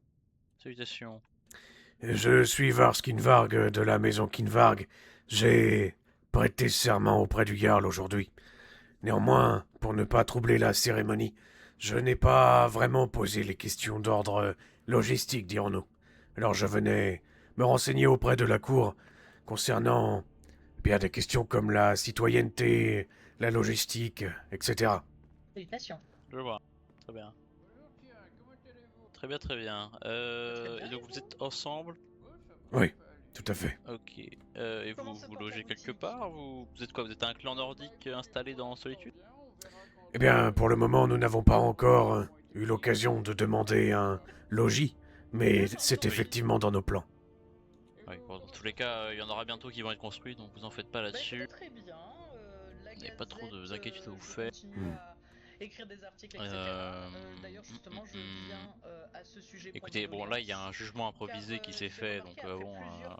Salutations. Je suis Vars Kinvarg de la maison Kinvarg. J'ai prêté serment auprès du Jarl aujourd'hui. Néanmoins, pour ne pas troubler la cérémonie, je n'ai pas vraiment posé les questions d'ordre logistique, dirons-nous. Alors je venais me renseigner auprès de la cour concernant bien des questions comme la citoyenneté, la logistique, etc. Salutations. Je vois. Très bien. Très bien, très bien. Et donc vous êtes ensemble? Oui, tout à fait. Ok. Et vous logez quelque part? Vous êtes quoi? Vous êtes un clan nordique installé dans Solitude? Eh bien, pour le moment, nous n'avons pas encore eu l'occasion de demander un logis, mais c'est effectivement dans nos plans. Oui, bon, dans tous les cas, il y en aura bientôt qui vont être construits, donc vous en faites pas là-dessus. Très bien. Il n'y a pas trop d'inquiétude à vous faire. Écrire des articles, etc. D'ailleurs, justement, je viens à ce sujet. Écoutez, bon là il y a un jugement improvisé qui s'est fait, donc bon,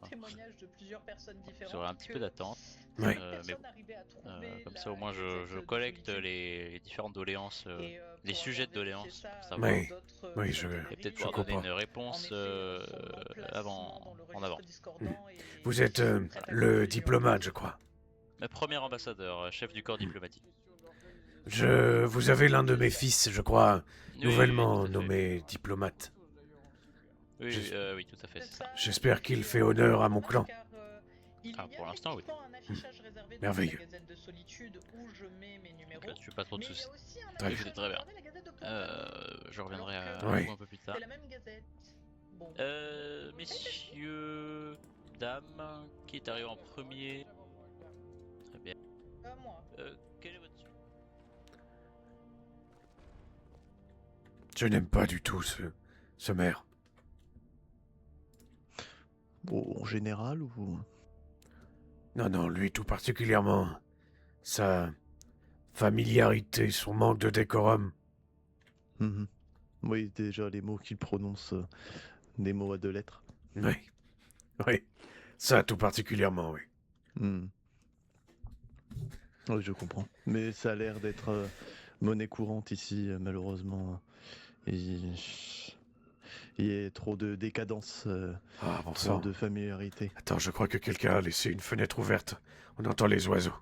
témoignages de plusieurs personnes différentes. vous aurez un petit peu d'attente. Oui. Mais bon, comme ça au moins je collecte les différentes doléances, les sujets de doléances, pour savoir. Oui, oui, je et peut-être je pouvoir donner comprends. une réponse en avant. Vous êtes le diplomate, je crois. Le premier ambassadeur, chef du corps diplomatique. Vous avez l'un de mes fils, je crois, Oui, nouvellement oui, tout à fait. nommé diplomate. Oui, oui, tout à fait, c'est ça. J'espère qu'il fait honneur à mon clan. Ah, pour l'instant, oui. Merveilleux. Donc là-dessus, pas trop de soucis. Très Écoutez, très bien. Je reviendrai à Oui. vous un peu plus tard. Messieurs, dames, qui est arrivé en premier? Très bien. Quel est votre nom? Je n'aime pas du tout ce maire. Bon, en général ou... Non, non, lui tout particulièrement. Sa familiarité, son manque de décorum. Mhm. Oui, déjà les mots qu'il prononce, des mots à deux lettres. Oui, oui, ça tout particulièrement, oui. Hmm. Oui, je comprends. Mais ça a l'air d'être monnaie courante ici, malheureusement. Il y a trop de décadence, Ah, bon trop sang. de familiarité. Attends, je crois que quelqu'un a laissé une fenêtre ouverte. On entend les oiseaux.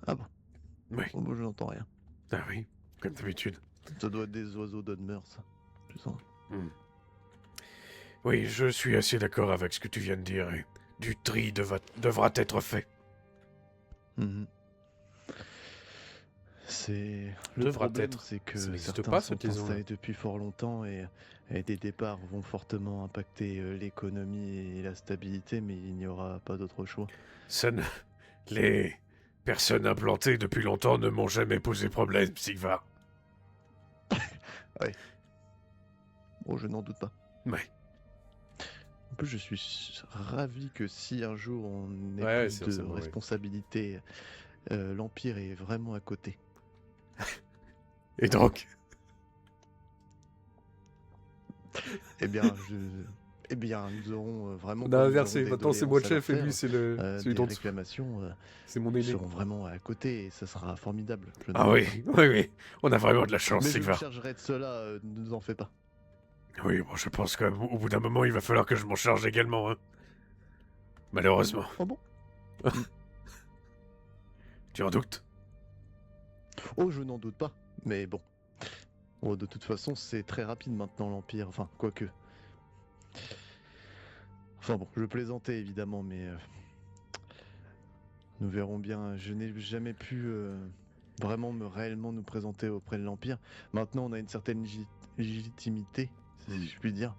Ah bon? Oui. Oh, moi, je n'entends rien. Ah oui, comme d'habitude. Ça doit être des oiseaux d'Odmer, ça. Je sens. Oui, je suis assez d'accord avec ce que tu viens de dire. Et du tri devra être fait. Mhm. C'est le Devra problème, être. c'est que Ça n'existe certains pas, sont cette maison-là. installés depuis fort longtemps et des départs vont fortement impacter l'économie et la stabilité, mais il n'y aura pas d'autre choix. Les personnes implantées depuis longtemps ne m'ont jamais posé problème, Sigvar. Ouais. Bon, je n'en doute pas. Ouais. En plus, je suis ravi que si un jour on ait Ouais, plus c'est de forcément, oui. responsabilité, l'Empire est vraiment à côté. Et donc? Eh bien, nous aurons vraiment. On quand a nous inversé. aurons des Maintenant, c'est moi le doléances à chef et leur lui, faire, c'est celui des d'en dessous. réclamations. C'est mon Ils aîné. seront vraiment à côté et ça sera formidable. je Ah n'en oui, doute pas. oui, oui. On a vraiment de la chance, Mais je me Sigvar. chargerai de cela, ne vous en faites pas. Oui, bon, je pense qu'au bout d'un moment, il va falloir que je m'en charge également, hein. Malheureusement. Oh bon? Tu en doutes? Oh, je n'en doute pas. Mais bon. Oh, de toute façon, c'est très rapide maintenant l'Empire. Enfin, quoique. Enfin bon, je plaisantais évidemment, mais nous verrons bien. Je n'ai jamais pu vraiment réellement nous présenter auprès de l'Empire. Maintenant, on a une certaine légitimité, si je puis dire.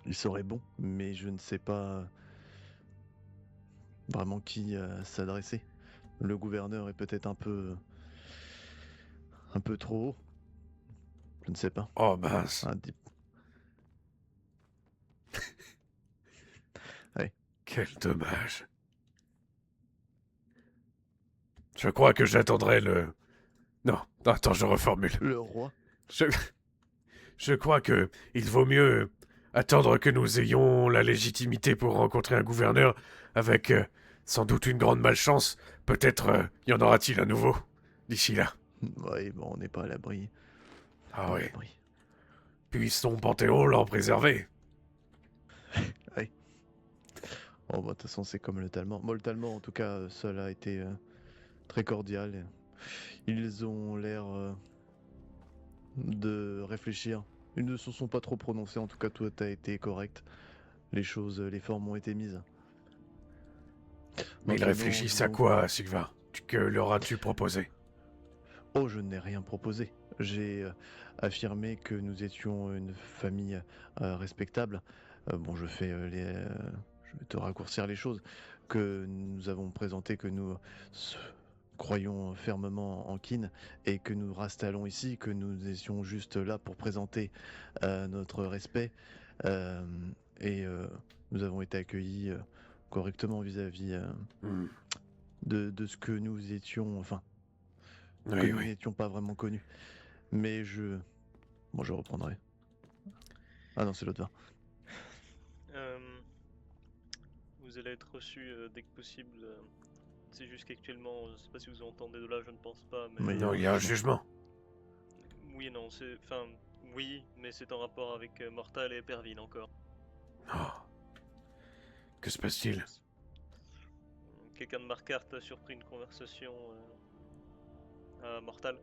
Il serait bon, mais je ne sais pas vraiment qui s'adresser. Le gouverneur est peut-être un peu trop haut. Je ne sais pas. Oh mince. Ouais. Quel dommage. Je crois que j'attendrai le... Non, attends, je reformule. Le roi. Je crois que il vaut mieux attendre que nous ayons la légitimité pour rencontrer un gouverneur avec sans doute une grande malchance. Peut-être y en aura-t-il à nouveau d'ici là. Oui, bon, on n'est pas à l'abri. Ah oui. Puisse son panthéon l'en préserver. Oui. Oh, bah, de toute façon, c'est comme le Talmand. Moi, le Talmand, en tout cas, cela a été très cordial. Ils ont l'air de réfléchir. Ils ne se sont pas trop prononcés, en tout cas, tout a été correct. Les formes ont été mises. Mais ils réfléchissent à quoi, Sylvain? Que leur as-tu proposé? Oh, je n'ai rien proposé. J'ai affirmé que nous étions une famille respectable. Bon, je vais te raccourcir les choses. Que nous avons présenté que nous croyons fermement en Kin et que nous restallons ici, que nous étions juste là pour présenter notre respect. Et nous avons été accueillis correctement vis-à-vis de ce que nous étions, enfin, que nous n'étions pas vraiment connus. Mais je reprendrai. Ah non, c'est l'autre va. Vous allez être reçu dès que possible. C'est juste qu'actuellement, je sais pas si vous entendez de là, je ne pense pas. Mais non, il y a un jugement. Oui et non, enfin, oui, mais c'est en rapport avec Mortal et Pervin encore. Oh. Que se passe-t-il? Quelqu'un de Markart a surpris une conversation à Mortal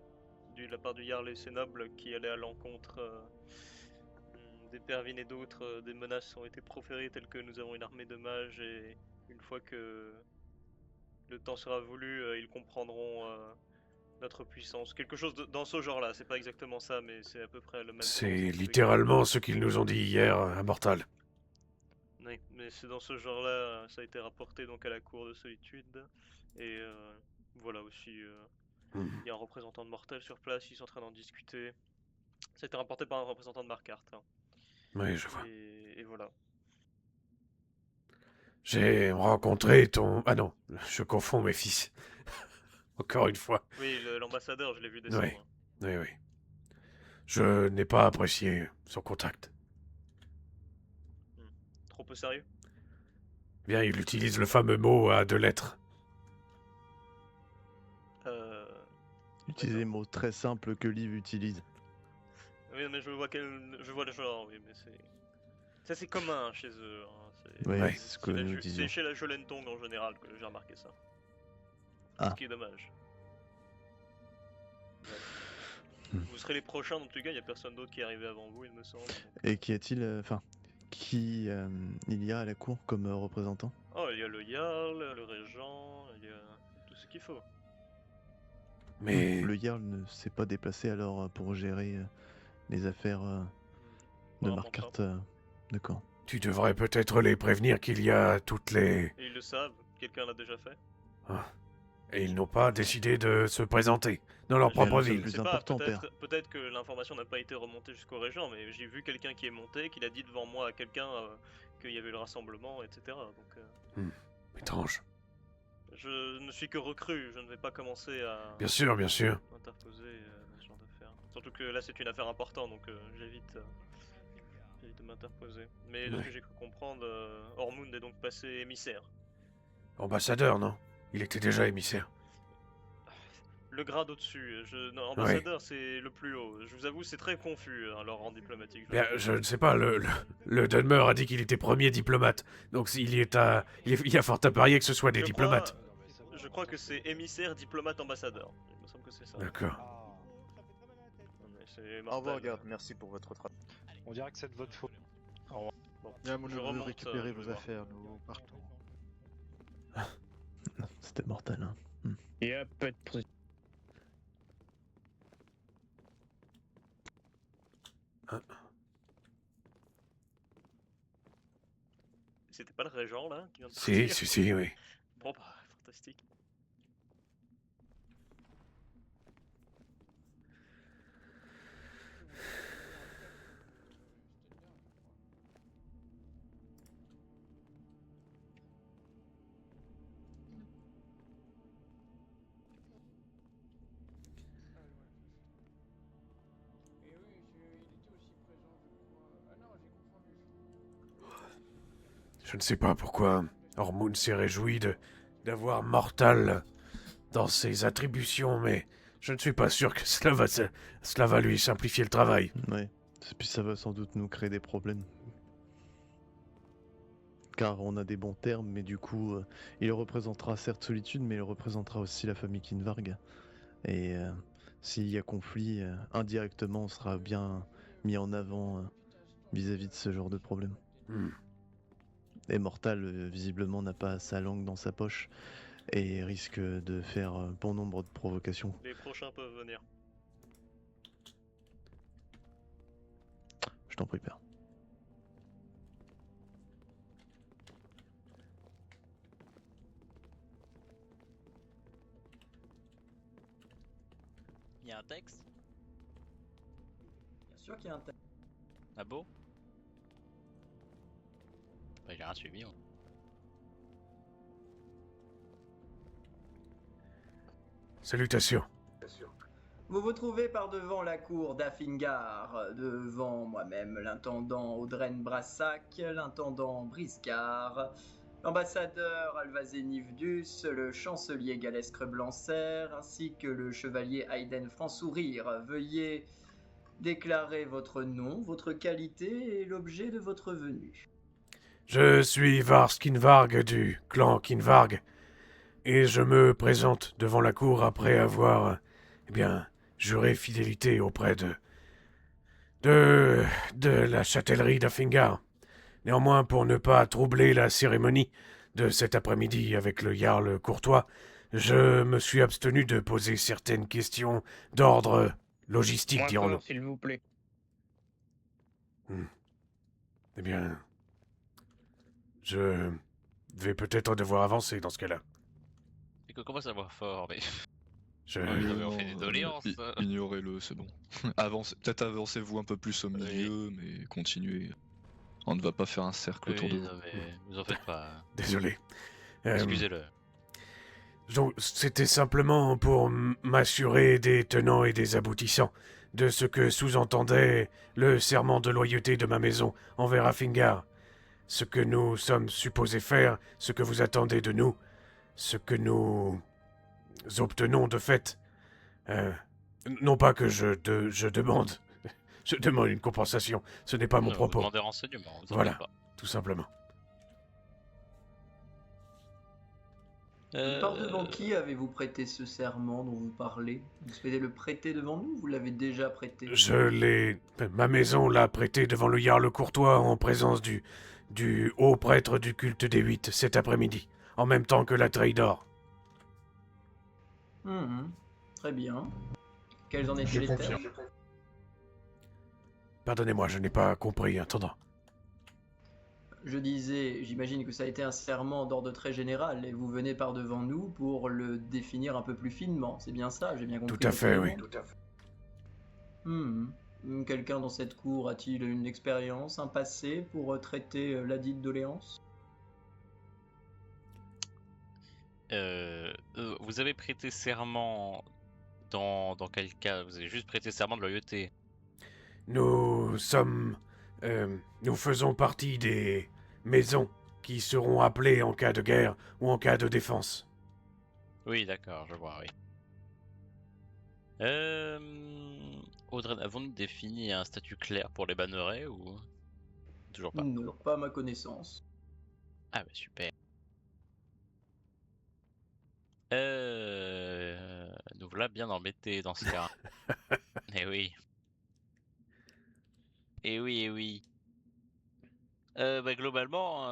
de la part du Jarl et ses nobles qui allait à l'encontre des Pervin et d'autres. Des menaces ont été proférées telles que nous avons une armée de mages et une fois que le temps sera voulu, ils comprendront notre puissance. Quelque chose dans ce genre-là, c'est pas exactement ça, mais c'est à peu près le même. C'est littéralement ce qu'ils nous ont dit hier à Mortal. Oui, mais c'est dans ce genre-là, ça a été rapporté donc à la cour de solitude. Et voilà aussi, il y a un représentant de Mortal sur place, ils sont en train d'en discuter. Ça a été rapporté par un représentant de Markart. Hein. Oui, je vois. Et voilà. J'ai rencontré ton... Ah non, je confonds mes fils. Encore une fois. Oui, l'ambassadeur, je l'ai vu descendre. Oui. Je n'ai pas apprécié son contact. Trop peu sérieux? Bien, il utilise le fameux mot à 2 lettres. Utilisez des mots très simples que Liv utilise. Oui, mais je vois le genre, oui, mais c'est... Ça c'est commun chez eux. Hein. Oui, c'est ce que nous disions. C'est chez la Jolentong en général que j'ai remarqué ça. Ah. Ce qui est dommage. Vous serez les prochains, en tout cas, il n'y a personne d'autre qui est arrivé avant vous, il me semble. Et qu'y a-t-il, qui il y a à la cour comme représentant? Oh, il y a le Jarl, le Régent, il y a tout ce qu'il faut. Mais... Le Jarl ne s'est pas déplacé alors pour gérer les affaires de Markart. D'accord. Tu devrais peut-être les prévenir qu'il y a toutes les... Et ils le savent, quelqu'un l'a déjà fait. Ah. Et ils n'ont pas décidé de se présenter dans leur propre ville. Peut-être que l'information n'a pas été remontée jusqu'au Régent, mais j'ai vu quelqu'un qui est monté, qui l'a dit devant moi à quelqu'un qu'il y avait le rassemblement, etc. Donc, étrange. Je ne suis que recrue, je ne vais pas commencer à... Bien sûr. Interposer dans ce genre d'affaires. Surtout que là c'est une affaire importante, donc j'évite de m'interposer. Mais de ce que j'ai cru comprendre, Ormund est donc passé émissaire. Ambassadeur, non? Il était déjà émissaire. Le grade au-dessus. Non, ambassadeur, c'est le plus haut. Je vous avoue, c'est très confus, hein, leur rang diplomatique. Je ne sais pas, le Dunmer a dit qu'il était premier diplomate. Donc il y a fort à parier que ce soit des diplomates. Je crois que c'est émissaire, diplomate, ambassadeur. Il me semble que c'est ça. D'accord. Au revoir, garde. Merci pour votre travail. On dirait que c'est de votre faute. Au revoir. Bon, je remonte, récupérer vos affaires, nous partons. C'était mortel, hein. Et un peu de C'était pas le Régent là qui vient de partir? Si, oui. Bon bah, fantastique. Je ne sais pas pourquoi Hormoon s'est réjoui d'avoir Mortal dans ses attributions, mais je ne suis pas sûr que cela va lui simplifier le travail. Ouais, et puis ça va sans doute nous créer des problèmes. Car on a des bons termes, mais du coup, il représentera certes Solitude, mais il représentera aussi la famille Kinvarg. Et s'il y a conflit, indirectement, on sera bien mis en avant vis-à-vis de ce genre de problème. Et Mortal, visiblement, n'a pas sa langue dans sa poche et risque de faire bon nombre de provocations. Les prochains peuvent venir. Je t'en prie, père. Il y a un texte? Bien sûr qu'il y a un texte. Ah bon? Bah, j'ai rien suivi. Hein. Salutations. Vous vous trouvez par devant la cour d'Afingar, devant moi-même, l'intendant Audren Brassac, l'intendant Briscard, l'ambassadeur Alvazé-Nivdus, le chancelier Galestre Blancer, ainsi que le chevalier Hayden Fransourire. Veuillez déclarer votre nom, votre qualité et l'objet de votre venue. Je suis Vars Kinvarg du clan Kinvarg, et je me présente devant la cour après avoir, juré fidélité auprès de la châtellerie d'Afingar. Néanmoins, pour ne pas troubler la cérémonie de cet après-midi avec le Jarl courtois, je me suis abstenu de poser certaines questions d'ordre logistique, dirons-nous. S'il vous plaît. Eh bien, je vais peut-être devoir avancer dans ce cas-là. Et que commence à voir fort, mais. Je... on fait des doléances. Ignorez-le, c'est bon. Peut-être avancez-vous un peu plus au milieu, mais continuez. On ne va pas faire un cercle autour de vous. Non, mais vous en faites pas. Désolé. Excusez-le. Donc, c'était simplement pour m'assurer des tenants et des aboutissants de ce que sous-entendait le serment de loyauté de ma maison envers Afingar. Ce que nous sommes supposés faire, ce que vous attendez de nous, ce que nous obtenons de fait. Non pas que je demande. Je demande une compensation. Ce n'est pas mon propos. Vous demandez renseignement, vous en voilà, faites pas. tout simplement. Par devant qui avez-vous prêté ce serment dont vous parlez? Vous souhaitez le prêter devant nous ou vous l'avez déjà prêté? Ma maison l'a prêté devant le Jarl courtois en présence du haut prêtre du culte des 8 cet après-midi, en même temps que la Traidor. Très bien. Quels en étaient les termes? Pardonnez-moi, je n'ai pas compris, attendant. Je disais, j'imagine que ça a été un serment d'ordre très général et vous venez par devant nous pour le définir un peu plus finement. C'est bien ça, j'ai bien compris. Tout à fait, oui. Quelqu'un dans cette cour a-t-il une expérience, un passé pour traiter ladite doléance? Vous avez prêté serment dans quel cas? Vous avez juste prêté serment de loyauté? Nous faisons partie des maisons qui seront appelées en cas de guerre ou en cas de défense. Oui, d'accord, je vois, oui. Audrey, avons-nous défini un statut clair pour les bannerets ou toujours pas? Non, pas à ma connaissance. Ah bah super. Nous voilà bien embêtés dans ce cas. Eh oui. Eh oui, eh oui. Globalement,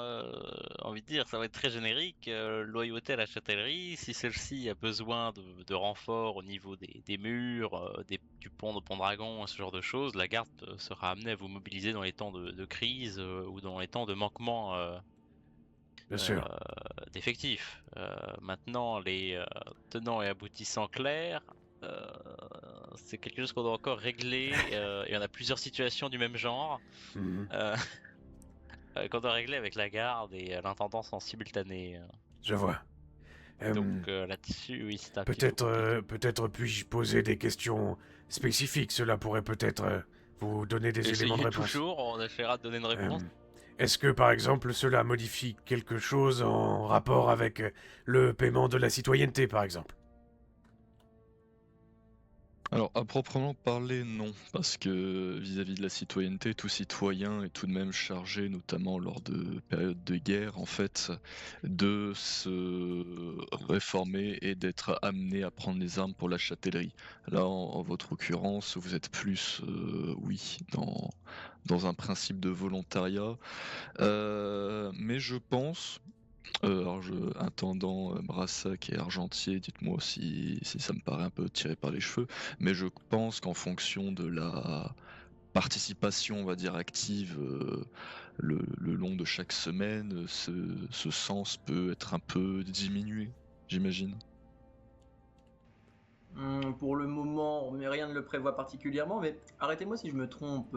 envie de dire, ça va être très générique. Loyauté à la châtellerie, si celle-ci a besoin de renforts au niveau des murs, du pont de Pont-Dragon, ce genre de choses, la garde sera amenée à vous mobiliser dans les temps de crise ou dans les temps de manquement Bien sûr. d'effectifs. Maintenant, les tenants et aboutissants clairs, c'est quelque chose qu'on doit encore régler. Il y en a plusieurs situations du même genre Mhm. qu'on doit régler avec la garde et l'intendance en simultané. Je vois. Donc là-dessus, oui, c'est un petit peu Peut-être puis-je poser des questions spécifiques. Cela pourrait peut-être vous donner des éléments de Essayez réponse. toujours, on essaiera de donner une réponse. Est-ce que, par exemple, cela modifie quelque chose en rapport avec le paiement de la citoyenneté, par exemple? Alors, à proprement parler, non, parce que vis-à-vis de la citoyenneté, tout citoyen est tout de même chargé, notamment lors de périodes de guerre, en fait, de se réformer et d'être amené à prendre les armes pour la châtellerie. Là, en votre occurrence, vous êtes plus, oui, dans un principe de volontariat. Mais je pense, alors intendant Brassac et Argentier, dites-moi si ça me paraît un peu tiré par les cheveux, mais je pense qu'en fonction de la participation, on va dire, active le long de chaque semaine, ce sens peut être un peu diminué, j'imagine. Pour le moment, mais rien ne le prévoit particulièrement, mais arrêtez-moi si je me trompe,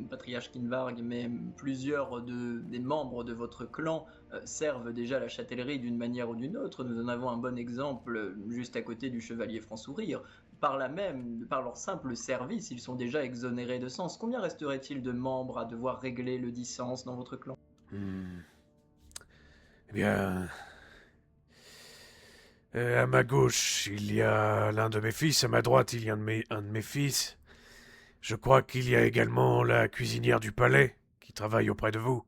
Patriarche Kinvarg, mais plusieurs des membres de votre clan servent déjà la châtellerie d'une manière ou d'une autre. Nous en avons un bon exemple juste à côté du chevalier Franc-Sourire. Par là même, par leur simple service, ils sont déjà exonérés de sens. Combien resterait-il de membres à devoir régler le dissens dans votre clan? Eh bien... à ma gauche, il y a l'un de mes fils. À ma droite, il y a un de mes fils. Je crois qu'il y a également la cuisinière du palais qui travaille auprès de vous.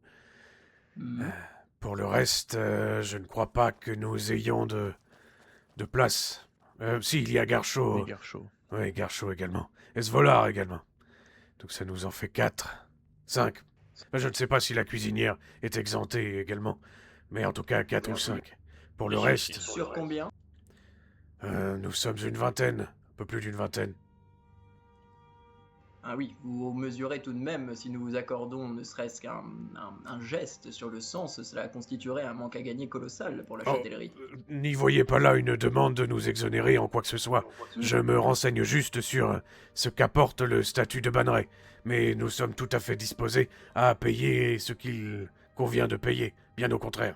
Pour le reste, je ne crois pas que nous ayons de place. Si, il y a Garchot. Oui, Garchot. Oui, Garchot également. Et Svolar également. Donc ça nous en fait 4. 5. Je ne sais pas si la cuisinière est exemptée également. Mais en tout cas, 4 ou 5. Pour le reste... Sur combien? Nous sommes une vingtaine. Un peu plus d'une vingtaine. Ah oui, vous mesurez tout de même, si nous vous accordons ne serait-ce qu'un geste sur le sens, cela constituerait un manque à gagner colossal pour la châtellerie. N'y voyez pas là une demande de nous exonérer en quoi que ce soit. Je me renseigne juste sur ce qu'apporte le statut de banneret. Mais nous sommes tout à fait disposés à payer ce qu'il convient de payer, bien au contraire.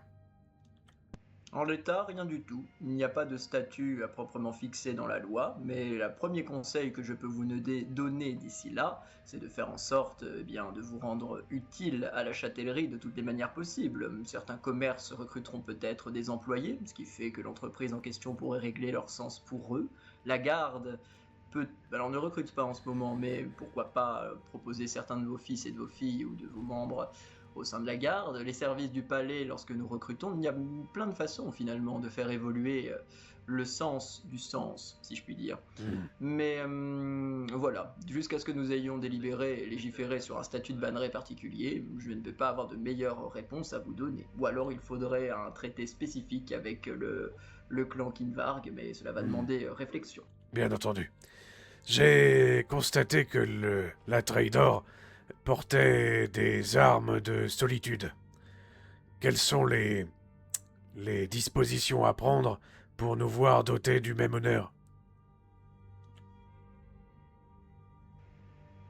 En l'état, rien du tout. Il n'y a pas de statut à proprement fixé dans la loi, mais le premier conseil que je peux vous donner d'ici là, c'est de faire en sorte de vous rendre utile à la châtellerie de toutes les manières possibles. Certains commerces recruteront peut-être des employés, ce qui fait que l'entreprise en question pourrait régler leur sens pour eux. La garde alors ne recrute pas en ce moment, mais pourquoi pas proposer certains de vos fils et de vos filles ou de vos membres au sein de la garde. Les services du palais, lorsque nous recrutons, il y a plein de façons finalement de faire évoluer le sens du sens, si je puis dire. Mais voilà, jusqu'à ce que nous ayons délibéré et légiféré sur un statut de banneret particulier, je ne peux pas avoir de meilleure réponse à vous donner. Ou alors il faudrait un traité spécifique avec le clan Kinvarg, mais cela va demander réflexion. Bien entendu. J'ai constaté que la Traidor portait des armes de solitude. Quelles sont les dispositions à prendre pour nous voir dotés du même honneur?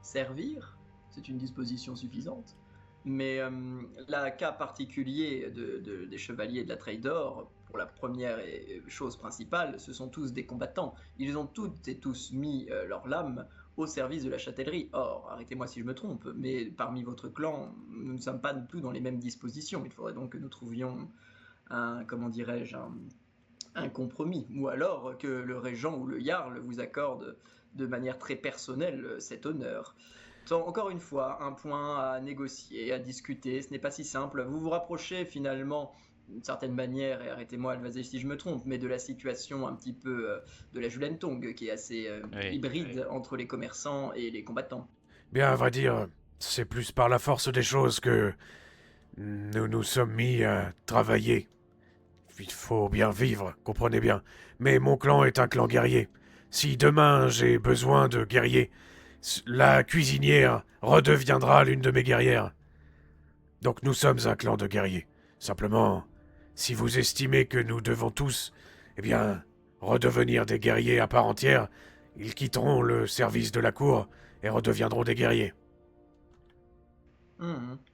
Servir, c'est une disposition suffisante. Mais le cas particulier des chevaliers de la Traidor, pour la première chose principale, ce sont tous des combattants. Ils ont toutes et tous mis leur lame au service de la châtellerie. Or, arrêtez-moi si je me trompe, mais parmi votre clan, nous ne sommes pas du tout dans les mêmes dispositions. Il faudrait donc que nous trouvions un compromis. Ou alors que le régent ou le jarl vous accorde de manière très personnelle cet honneur. Encore une fois, un point à négocier, à discuter, ce n'est pas si simple. Vous vous rapprochez finalement, d'une certaine manière, et arrêtez-moi Alvazé si je me trompe, mais de la situation un petit peu de la Julentong, qui est assez hybride entre les commerçants et les combattants. Bien, à vrai dire, c'est plus par la force des choses que nous nous sommes mis à travailler. Il faut bien vivre, comprenez bien. Mais mon clan est un clan guerrier. Si demain j'ai besoin de guerriers, la cuisinière redeviendra l'une de mes guerrières. Donc nous sommes un clan de guerriers. Simplement, si vous estimez que nous devons tous, eh bien, redevenir des guerriers à part entière, ils quitteront le service de la cour et redeviendront des guerriers.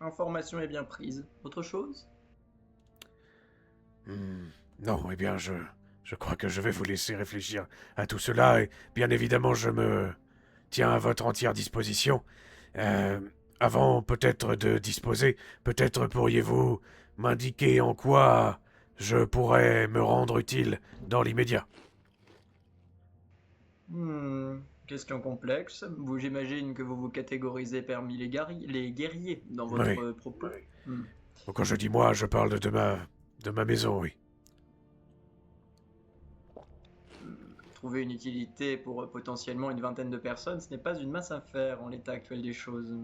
Information est bien prise. Autre chose? Non, eh bien, je crois que je vais vous laisser réfléchir à tout cela, et bien évidemment, je me tiens à votre entière disposition. Avant peut-être de disposer, peut-être pourriez-vous m'indiquer en quoi je pourrais me rendre utile dans l'immédiat. Question complexe. J'imagine que vous vous catégorisez parmi les guerriers dans votre propos. Donc, quand je dis moi, je parle de ma maison, oui. Trouver une utilité pour potentiellement une vingtaine de personnes, ce n'est pas une mince affaire en l'état actuel des choses.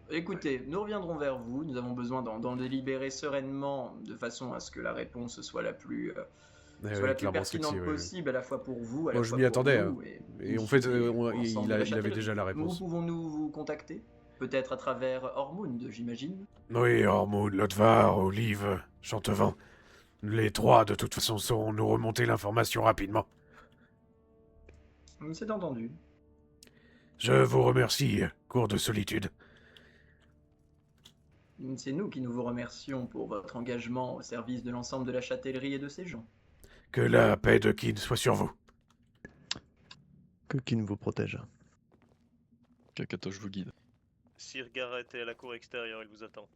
Écoutez, nous reviendrons vers vous. Nous avons besoin d'en délibérer sereinement, de façon à ce que la réponse soit la plus pertinente possible, à la fois pour vous, à la fois je m'y attendais. pour nous. Et en fait, il avait déjà la réponse. Pouvons-nous vous contacter? Peut-être à travers Ormund, j'imagine? Oui, Ormund, Lotvar, Olive, Chantevent. Les trois, de toute façon, sauront nous remonter l'information rapidement. C'est entendu. Je vous remercie, Cour de Solitude. C'est nous qui vous remercions pour votre engagement au service de l'ensemble de la châtellerie et de ses gens. Que la paix de Kin soit sur vous. Que Kin vous protège. Kakatosh vous guide. Sir Garrett est à la cour extérieure, il vous attend.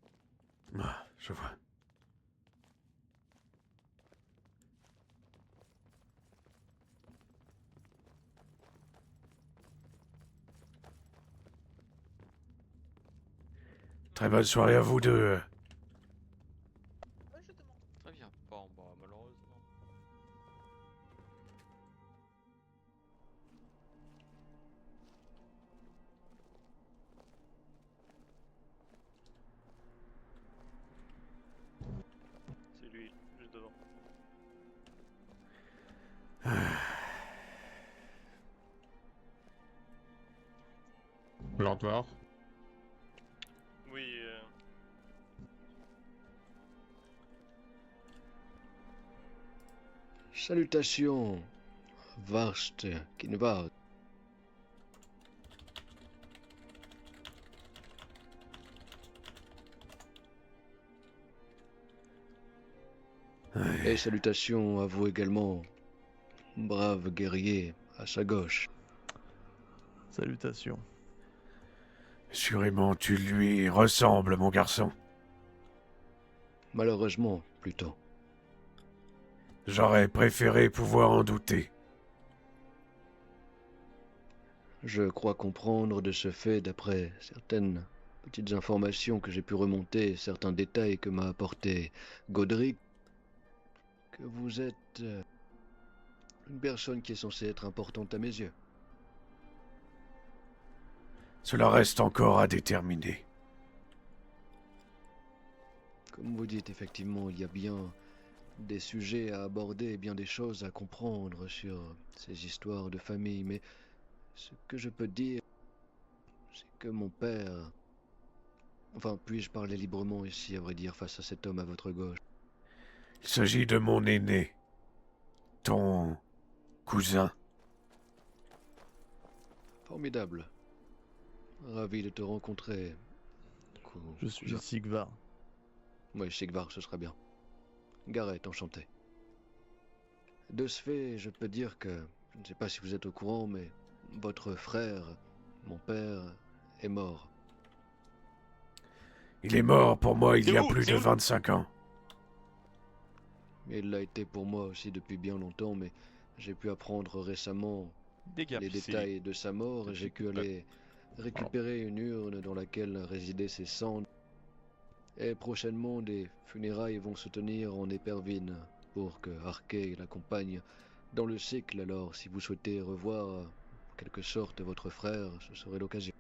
Ah, je vois. Très bonne soirée à vous deux. Très bien. Bon, bah, malheureusement. C'est lui, juste devant. Lord. Oui, Salutations, Varst Kinvard. Et salutations à vous également, brave guerrier à sa gauche. Salutations. Assurément, tu lui ressembles, mon garçon. Malheureusement, plutôt. J'aurais préféré pouvoir en douter. Je crois comprendre de ce fait, d'après certaines petites informations que j'ai pu remonter, certains détails que m'a apporté Godric, que vous êtes une personne qui est censée être importante à mes yeux. Cela reste encore à déterminer. Comme vous dites, effectivement, il y a bien des sujets à aborder et bien des choses à comprendre sur ces histoires de famille, mais ce que je peux dire, c'est que mon père... Enfin, puis-je parler librement ici, à vrai dire, face à cet homme à votre gauche? Il s'agit de mon aîné, ton cousin. Formidable. Ravi de te rencontrer. Je suis Sigvar. Oui, Sigvar, ce sera bien. Garrett, enchanté. De ce fait, je peux dire que, je ne sais pas si vous êtes au courant, mais votre frère, mon père, est mort. Il est mort pour moi il y a plus de 25 ans. Il l'a été pour moi aussi depuis bien longtemps, mais j'ai pu apprendre récemment les détails de sa mort et j'ai pu aller récupérer une urne dans laquelle résidaient ses cendres. Et prochainement, des funérailles vont se tenir en Épervine pour que Arkay l'accompagne dans le cycle. Alors, si vous souhaitez revoir en quelque sorte votre frère, ce serait l'occasion.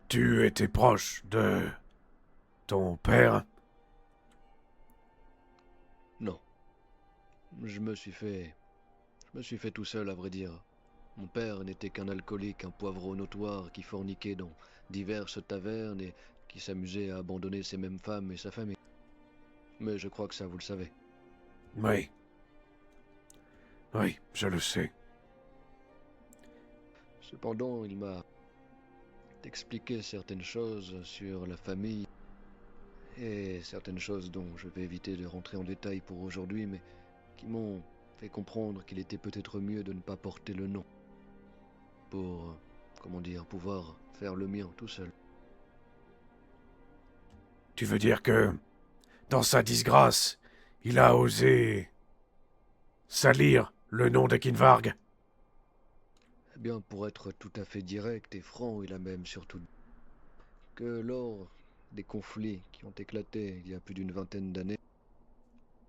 Tu étais proche de ton père? Non. Je me suis fait tout seul, à vrai dire. Mon père n'était qu'un alcoolique, un poivreau notoire qui forniquait dans diverses tavernes et qui s'amusait à abandonner ses mêmes femmes et sa famille. Mais je crois que ça, vous le savez. Oui. Oui, je le sais. Cependant, il m'a expliqué certaines choses sur la famille et certaines choses dont je vais éviter de rentrer en détail pour aujourd'hui, mais qui m'ont fait comprendre qu'il était peut-être mieux de ne pas porter le nom pour, comment dire, pouvoir faire le mien tout seul. Tu veux dire que, dans sa disgrâce, il a osé salir le nom de Kinvarg? Eh bien, pour être tout à fait direct et franc, il a même surtout dit que lors des conflits qui ont éclaté il y a plus d'une vingtaine d'années,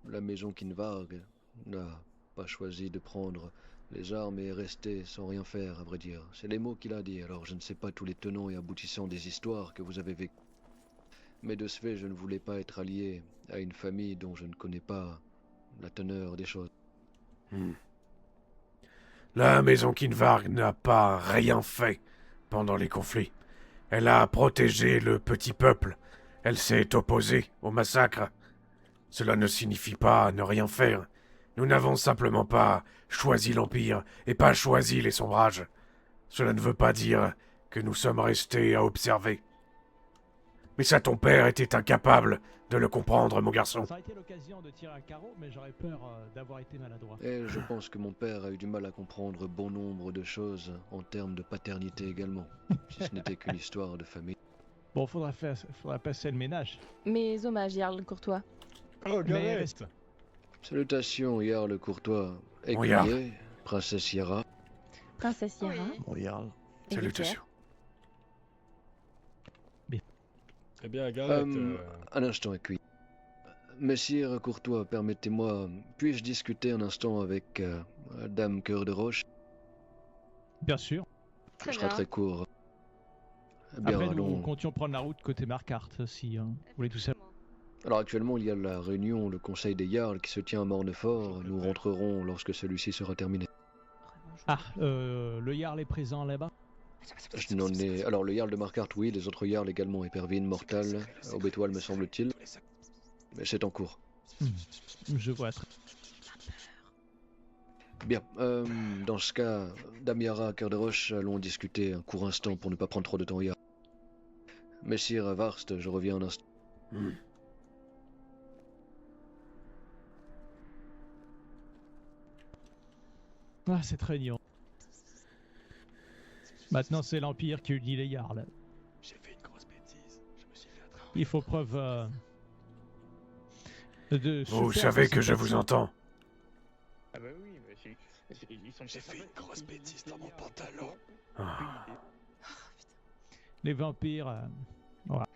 la maison Kinvarg n'a pas choisi de prendre les armes et est restée sans rien faire, à vrai dire. C'est les mots qu'il a dit, alors je ne sais pas tous les tenants et aboutissants des histoires que vous avez vécues. Mais de ce fait, je ne voulais pas être allié à une famille dont je ne connais pas la teneur des choses. La maison Kinvarg n'a pas rien fait pendant les conflits. Elle a protégé le petit peuple. Elle s'est opposée au massacre. Cela ne signifie pas ne rien faire. Nous n'avons simplement pas choisi l'Empire et pas choisi les sombrages. Cela ne veut pas dire que nous sommes restés à observer. Mais ça, ton père était incapable de le comprendre, mon garçon. Ça aurait été l'occasion de tirer à carreau, mais j'aurais peur d'avoir été maladroit. Et je pense que mon père a eu du mal à comprendre bon nombre de choses en termes de paternité également, si ce n'était qu'une histoire de famille. Bon, faudra passer le ménage. Mes hommages, Jarl Courtois. Oh, mais reste. Salutations, Jarl Courtois, Mon Jarl. écuyer, princesse Yara. Princesse Yara. Bon, Jarl. Salutations. Eh bien, Gareth... Un instant, écuyer. Messire Courtois, permettez-moi, puis-je discuter un instant avec Dame Cœur de Roche? Bien sûr. Ce sera très court. Eh bien, Après, allons... nous comptions prendre la route côté Marquardt, si vous voulez tout ça. Alors actuellement, il y a la réunion, le conseil des Jarls qui se tient à Mornefort. Nous rentrerons lorsque celui-ci sera terminé. Ah, le Jarl est présent là-bas? Je n'en ai... Alors le Jarl de Marquardt, oui, les autres Jarls également, Épervine, Mortal, Aubétoile me semble-t-il. Mais c'est en cours. Je vois très... Bien, dans ce cas, Dame Yara, Cœur de Roche, allons discuter un court instant pour ne pas prendre trop de temps, Jarl. Messire Varst, je reviens un instant. Ah, c'est très niant. Maintenant, c'est l'Empire qui unit les Jarls. J'ai fait une grosse bêtise. Je me suis fait attraper. Il faut preuve de... Vous savez que je vous entends. Ah bah oui, mais j'ai fait une grosse bêtise dans mon pantalon. Les vampires... Voilà.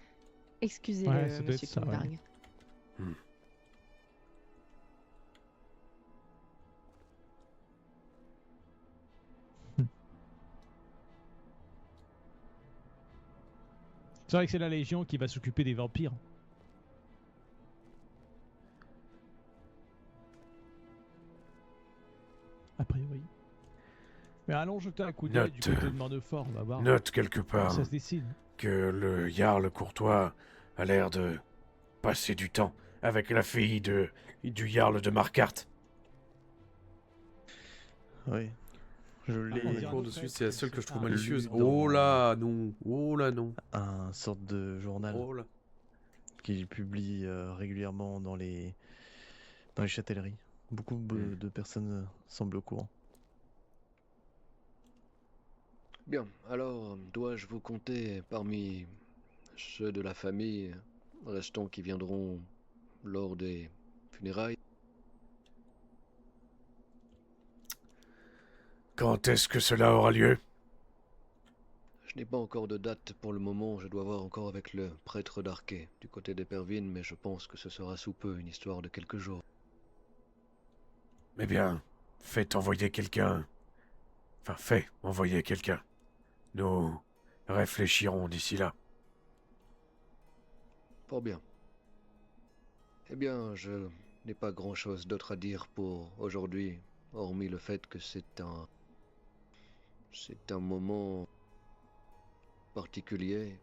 Excusez-le, Ouais, ça doit monsieur être ça, Kinvarg. ouais. C'est vrai que c'est la Légion qui va s'occuper des vampires. A priori. Mais allons jeter un coup d'œil du côté de Mornefort, on va voir. Note quelque part Ça se décide. que le Jarl Courtois a l'air de passer du temps avec la fille du Jarl de Marquardt. Oui. Je l'ai... cours dessus, c'est la seule que je trouve lu malicieuse. dans Oh là, non. Oh là, non. Un sorte de journal Oh là. qu'il publie régulièrement dans les châtelleries. Beaucoup de personnes semblent au courant. Bien, alors, dois-je vous compter parmi ceux de la famille restants qui viendront lors des funérailles? Quand est-ce que cela aura lieu? Je n'ai pas encore de date pour le moment, je dois voir encore avec le prêtre d'Arquet du côté d'Épervine, mais je pense que ce sera sous peu, une histoire de quelques jours. Eh bien, faites envoyer quelqu'un. Enfin, fais envoyer quelqu'un. Nous réfléchirons d'ici là. Fort bien. Eh bien, je n'ai pas grand-chose d'autre à dire pour aujourd'hui, hormis le fait que c'est un moment particulier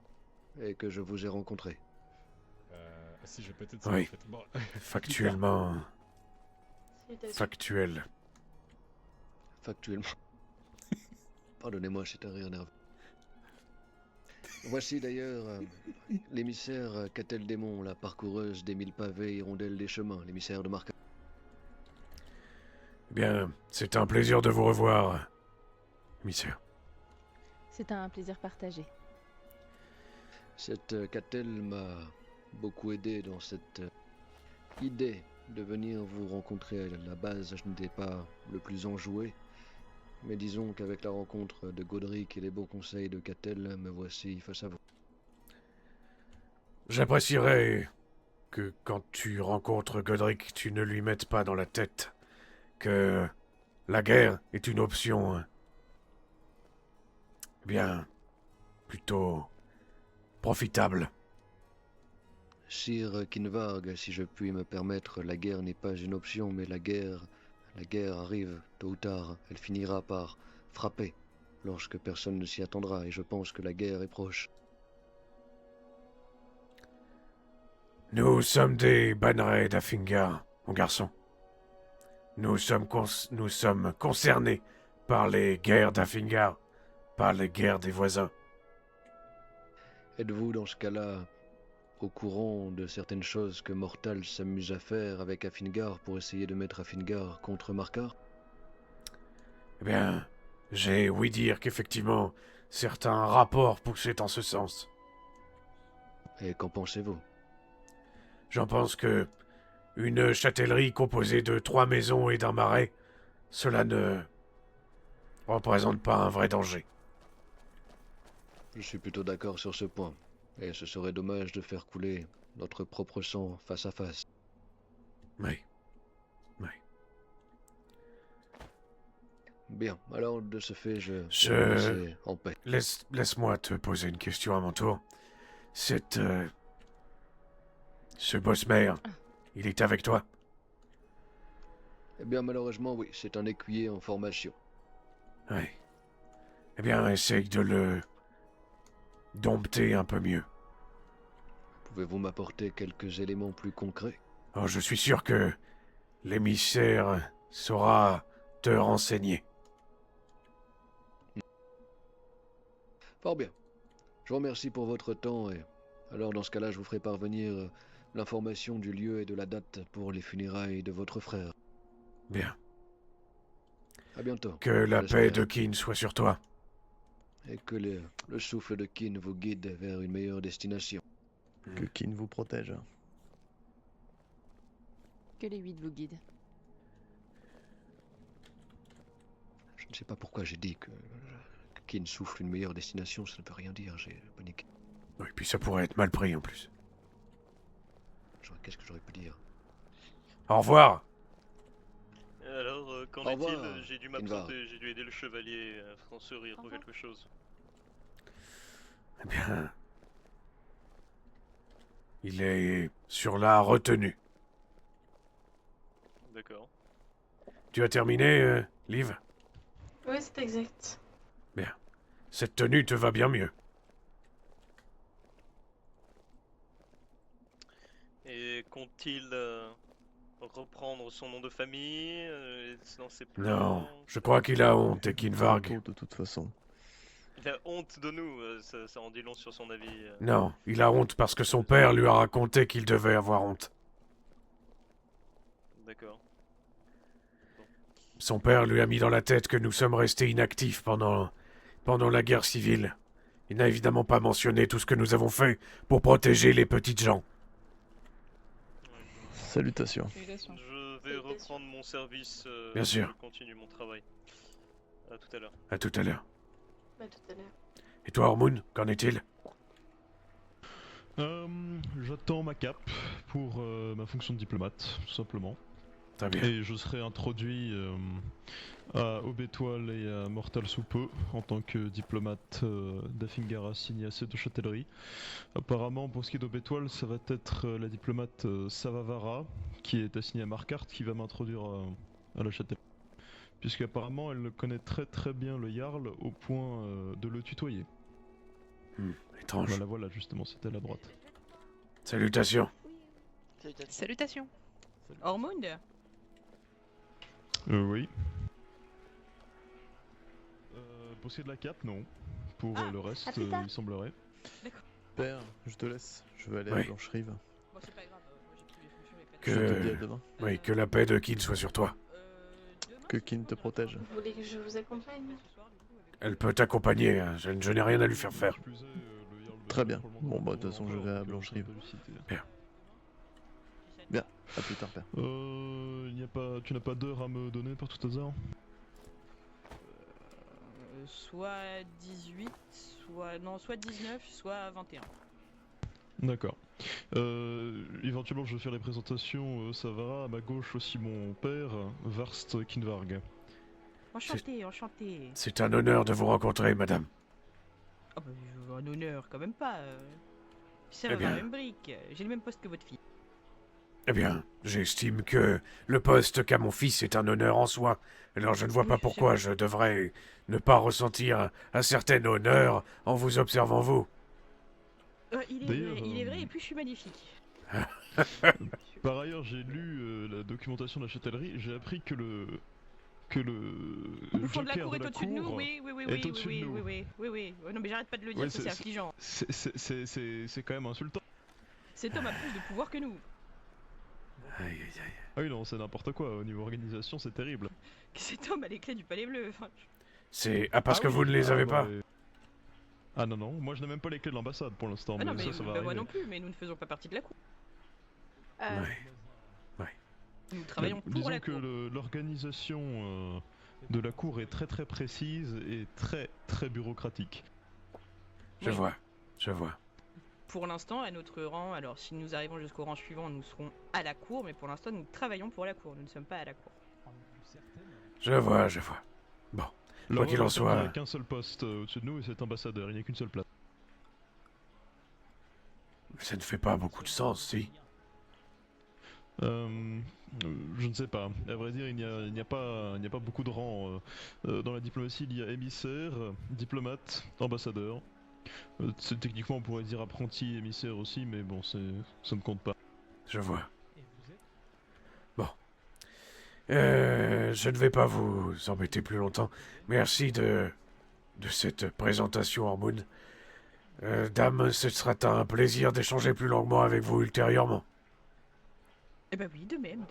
et que je vous ai rencontré. si, je vais peut-être ça, Oui. en fait. Bon. Factuellement. Salutations. Factuel. Factuellement. Pardonnez-moi, c'est un rire nerveux. Voici d'ailleurs l'émissaire Catel Démon, la parcoureuse des 1000 pavés hirondelles des chemins, l'émissaire de Marca. Eh bien, c'est un plaisir de vous revoir, émissaire. C'est un plaisir partagé. Cette Catel m'a beaucoup aidé dans cette idée de venir vous rencontrer. À la base, je n'étais pas le plus enjoué, mais disons qu'avec la rencontre de Godric et les bons conseils de Catel, me voici face à vous. J'apprécierais que quand tu rencontres Godric, tu ne lui mettes pas dans la tête que la guerre est une option bien plutôt profitable. Sire Kinvarg, si je puis me permettre, la guerre n'est pas une option, mais la guerre arrive tôt ou tard. Elle finira par frapper lorsque personne ne s'y attendra, et je pense que la guerre est proche. Nous sommes des bannerets d'Afingar, mon garçon. Nous sommes concernés par les guerres d'Afingar, par les guerres des voisins. Êtes-vous dans ce cas-là au courant de certaines choses que Mortal s'amuse à faire avec Afingar pour essayer de mettre Afingar contre Markar? Eh bien, j'ai ouï dire qu'effectivement, certains rapports poussaient en ce sens. Et qu'en pensez-vous? J'en pense que une châtellerie composée de 3 maisons et d'un marais, cela ne représente pas un vrai danger. Je suis plutôt d'accord sur ce point, et ce serait dommage de faire couler notre propre sang face à face. Oui. Oui. Bien, alors de ce fait, je Je... vais vous laisser en paix. Laisse-moi te poser une question à mon tour. Ce boss-mère, il est avec toi? Eh bien, malheureusement, oui, c'est un écuyer en formation. Oui. Eh bien, essaye de le dompter un peu mieux. Pouvez-vous m'apporter quelques éléments plus concrets? Oh, je suis sûr que l'émissaire saura te renseigner. Fort bien. Je vous remercie pour votre temps et alors dans ce cas-là, je vous ferai parvenir l'information du lieu et de la date pour les funérailles de votre frère. Bien. À bientôt. Que la paix de Kin soit sur toi. Et que le souffle de Kin vous guide vers une meilleure destination. Que Kin vous protège. Que les 8 vous guident. Je ne sais pas pourquoi j'ai dit que Kin souffle une meilleure destination, ça ne veut rien dire, j'ai paniqué. Oui, puis ça pourrait être mal pris en plus. Qu'est-ce que j'aurais pu dire? Au revoir. Alors, qu'en est-il? J'ai dû m'absenter, j'ai dû aider le chevalier Francerie pour quelque chose. Eh bien... il est sur la retenue. D'accord. Tu as terminé, Liv? Oui, c'est exact. Bien. Cette tenue te va bien mieux. Et compte-t-il reprendre son nom de famille dans ses plans? Non, je crois qu'il a honte, et Kinvarg. De toute façon. Il a honte de nous, ça en dit long sur son avis. Non, il a honte parce que son père lui a raconté qu'il devait avoir honte. D'accord. Son père lui a mis dans la tête que nous sommes restés inactifs pendant la guerre civile. Il n'a évidemment pas mentionné tout ce que nous avons fait pour protéger les petites gens. Salutations. Je vais reprendre mon service. Bien sûr. Je continue mon travail. À tout à l'heure. À tout à l'heure. À tout à l'heure. Et toi, Hormoon, qu'en est-il? J'attends ma cape pour ma fonction de diplomate, tout simplement. Très bien. Et je serai introduit à Aubétoile et à Mortal sous peu en tant que diplomate d'Afingar assigné à cette châtellerie. Apparemment, pour ce qui est d'Aubétoile, ça va être la diplomate Savavara qui est assignée à Markart qui va m'introduire à la châtellerie. Puisqu'apparemment, elle connaît très très bien le Jarl au point de le tutoyer. Étrange. Voilà, justement, c'était à la droite. Salutations. Salutations. Hormone. Oui. Pour ce qui est de la cape, non. Pour le reste, il semblerait. Père, je te laisse. Je vais aller Oui. à Blanche-Rive. Bon, c'est pas grave, moi j'ai plus les fonctions, les Je te dis à demain. Oui, que la paix de Kin soit sur toi. Que Kin te protège. Vous voulez que je vous accompagne? Elle peut t'accompagner, hein. Je n'ai rien à lui faire faire. Très bien. Bon, bah, de toute façon, je vais à Blanche-Rive. Bien. Bien, à plus tard, père. Tu n'as pas d'heure à me donner par tout hasard? Soit 18, soit 19, soit 21. D'accord. Éventuellement, je vais faire les présentations Savara, à ma gauche aussi mon père, Varst Kinvarg. Enchanté. C'est un honneur de vous rencontrer, madame. Oh bah, un honneur, quand même pas. Ça Eh va dans bien. la même brique. J'ai le même poste que votre fille. Eh bien, j'estime que le poste qu'a mon fils est un honneur en soi. Alors je ne vois pas pourquoi je devrais ne pas ressentir un certain honneur en vous observant vous. Il est vrai, et puis je suis magnifique. Par ailleurs, j'ai lu la documentation de la châtellerie, j'ai appris que le Le fond de la joker cour est au-dessus de nous, oui. est au-dessus de nous. Oui. Non mais j'arrête pas de le dire, Ouais, ça c'est affligeant. C'est quand même insultant. Cet homme a plus de pouvoir que nous. Ah oui, non, c'est n'importe quoi, au niveau organisation, c'est terrible. Cet homme a les clés du palais bleu. Enfin, C'est parce que oui, vous ne les avez pas. Ah non, moi je n'ai même pas les clés de l'ambassade pour l'instant, ah non, mais ça va moi arriver. non plus, mais nous ne faisons pas partie de la cour. Ouais. Nous travaillons pour disons la que cour. l'organisation de la cour est très très précise et très très bureaucratique. Je vois. Pour l'instant, à notre rang, alors si nous arrivons jusqu'au rang suivant, nous serons à la cour, mais pour l'instant, nous travaillons pour la cour, nous ne sommes pas à la cour. Je vois. Bon, quoi qu'il en Il n'y soit, a qu'un seul poste au-dessus de nous et c'est ambassadeur, il n'y a qu'une seule place. ça ne fait pas beaucoup de sens, si. Je ne sais pas. À vrai dire, il n'y a pas beaucoup de rangs. Dans la diplomatie, il y a émissaire, diplomate, ambassadeur. Techniquement, on pourrait dire apprenti, émissaire aussi, mais bon, ça ne compte pas. Je vois. Bon. Je ne vais pas vous embêter plus longtemps. Merci de cette présentation, Hormoon. Dame, ce sera un plaisir d'échanger plus longuement avec vous ultérieurement. Eh ben oui, de même.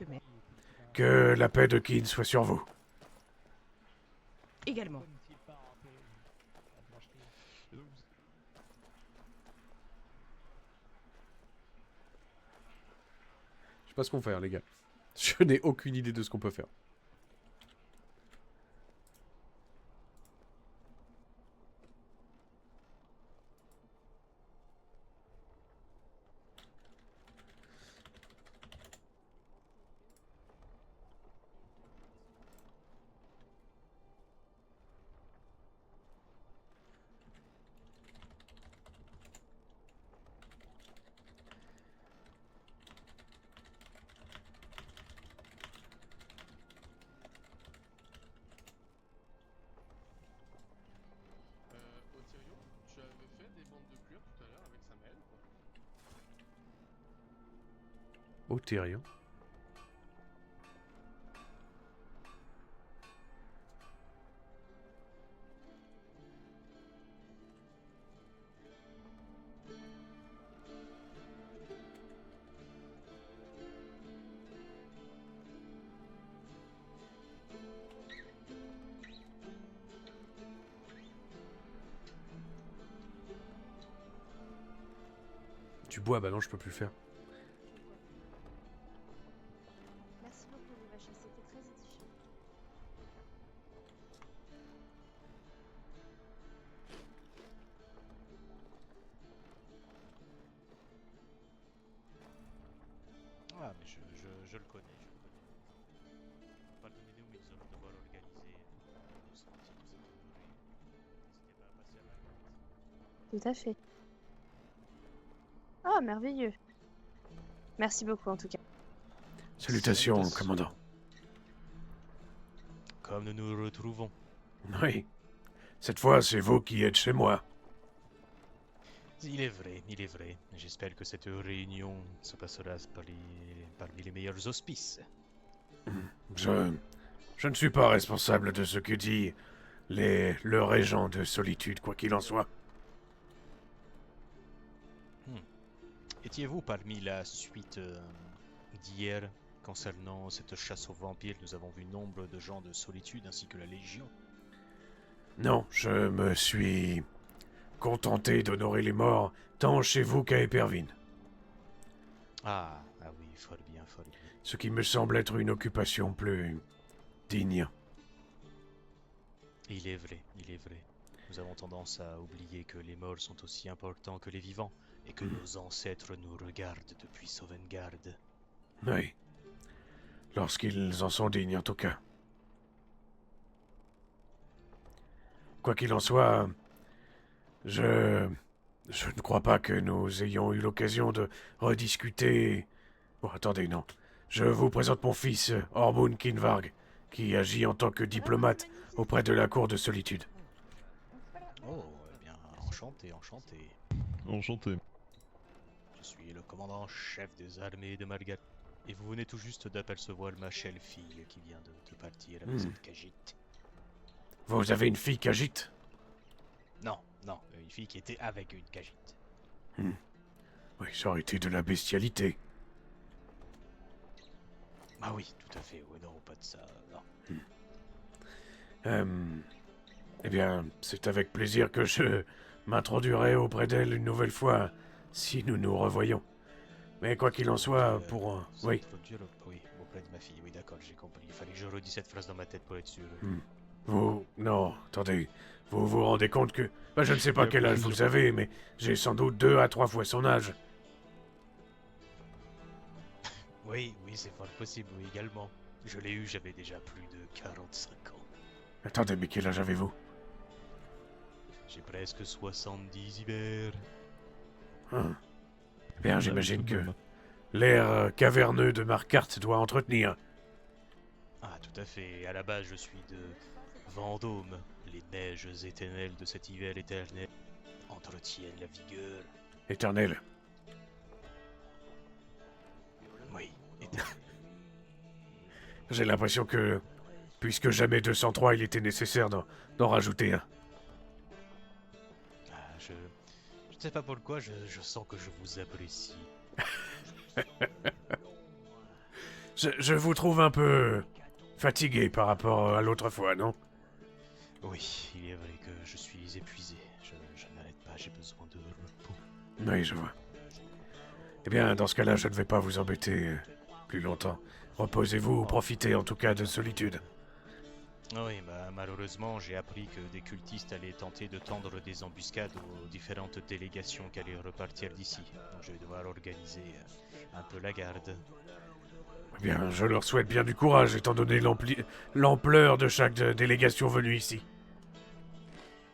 Que la paix de Kin soit sur vous. Également. Je sais pas ce qu'on fait, les gars. Je n'ai aucune idée de ce qu'on peut faire. Otirion, tu avais fait des bandes de cuir tout à l'heure avec Samael ou pas? Otirion. Tu bois, bah non, je peux plus le faire. Merci beaucoup, les vaches, c'était très édifiant. Ah, mais je le connais. Pardonnez-nous, mais nous allons devoir organiser nos sorties de cette tournée. N'hésitez pas à passer à l'acte. Tout à fait. Ah, merveilleux. Merci beaucoup, en tout cas. Salutations, commandant. Comme nous nous retrouvons. Oui. Cette fois, c'est vous qui êtes chez moi. Il est vrai, il est vrai. J'espère que cette réunion se passera parmi les meilleurs auspices. Je ne suis pas responsable de ce que dit le régent de Solitude, quoi qu'il en soit. Étiez-vous parmi la suite d'hier concernant cette chasse aux vampires? Nous avons vu nombre de gens de Solitude ainsi que la Légion. Non, je me suis contenté d'honorer les morts tant chez vous qu'à Épervine. Ah oui, fort bien, fort bien. Ce qui me semble être une occupation plus digne. Il est vrai, il est vrai. Nous avons tendance à oublier que les morts sont aussi importants que les vivants et que nos ancêtres nous regardent depuis Sauvegarde. Oui. Lorsqu'ils en sont dignes, en tout cas. Quoi qu'il en soit, je ne crois pas que nous ayons eu l'occasion de rediscuter... Bon, attendez, non. Je vous présente mon fils, Ormund Kinvarg, qui agit en tant que diplomate auprès de la cour de Solitude. Oh, eh bien, enchanté, enchanté. Enchanté. Je suis le commandant-chef des armées de Margat. Et vous venez tout juste d'apercevoir ma chère fille qui vient de partir avec cette Khajiit. Vous avez une fille Khajiit? Non, non, une fille qui était avec une Khajiit. Oui, ça aurait été de la bestialité. Ah oui, tout à fait, oui, non, pas de ça, non. Eh bien, c'est avec plaisir que je m'introduirai auprès d'elle une nouvelle fois, si nous nous revoyons. Mais quoi qu'il en soit, pour... oui. Oui, auprès de ma fille, oui, d'accord, j'ai compris. Il fallait que je redise cette phrase dans ma tête pour être sûr. Vous... Non, attendez. Vous vous rendez compte que... je ne sais pas quel âge vous avez, mais j'ai sans doute 2 à 3 fois son âge. Oui, c'est fort possible, oui, également. Je l'ai eu, j'avais déjà plus de 45 ans. Attendez, mais quel âge avez-vous? J'ai presque 70 hivers. Bien, j'imagine que l'air caverneux de Marquardt doit entretenir. Ah, tout à fait. À la base, je suis de Vendôme. Les neiges éternelles de cet hiver éternel entretiennent la vigueur. Éternel. Oui, éternel. J'ai l'impression que, puisque jamais 203, il était nécessaire d'en rajouter un. Je ne sais pas pourquoi, je sens que je vous apprécie. Je vous trouve un peu fatigué par rapport à l'autre fois, non? Oui, il est vrai que je suis épuisé. Je n'arrête pas, j'ai besoin de repos. Oui, je vois. Eh bien, dans ce cas-là, je ne vais pas vous embêter plus longtemps. Reposez-vous ou profitez en tout cas de Solitude. Oui, malheureusement, j'ai appris que des cultistes allaient tenter de tendre des embuscades aux différentes délégations qui allaient repartir d'ici. Donc je vais devoir organiser un peu la garde. Eh bien, je leur souhaite bien du courage, étant donné l'ampleur de chaque délégation venue ici.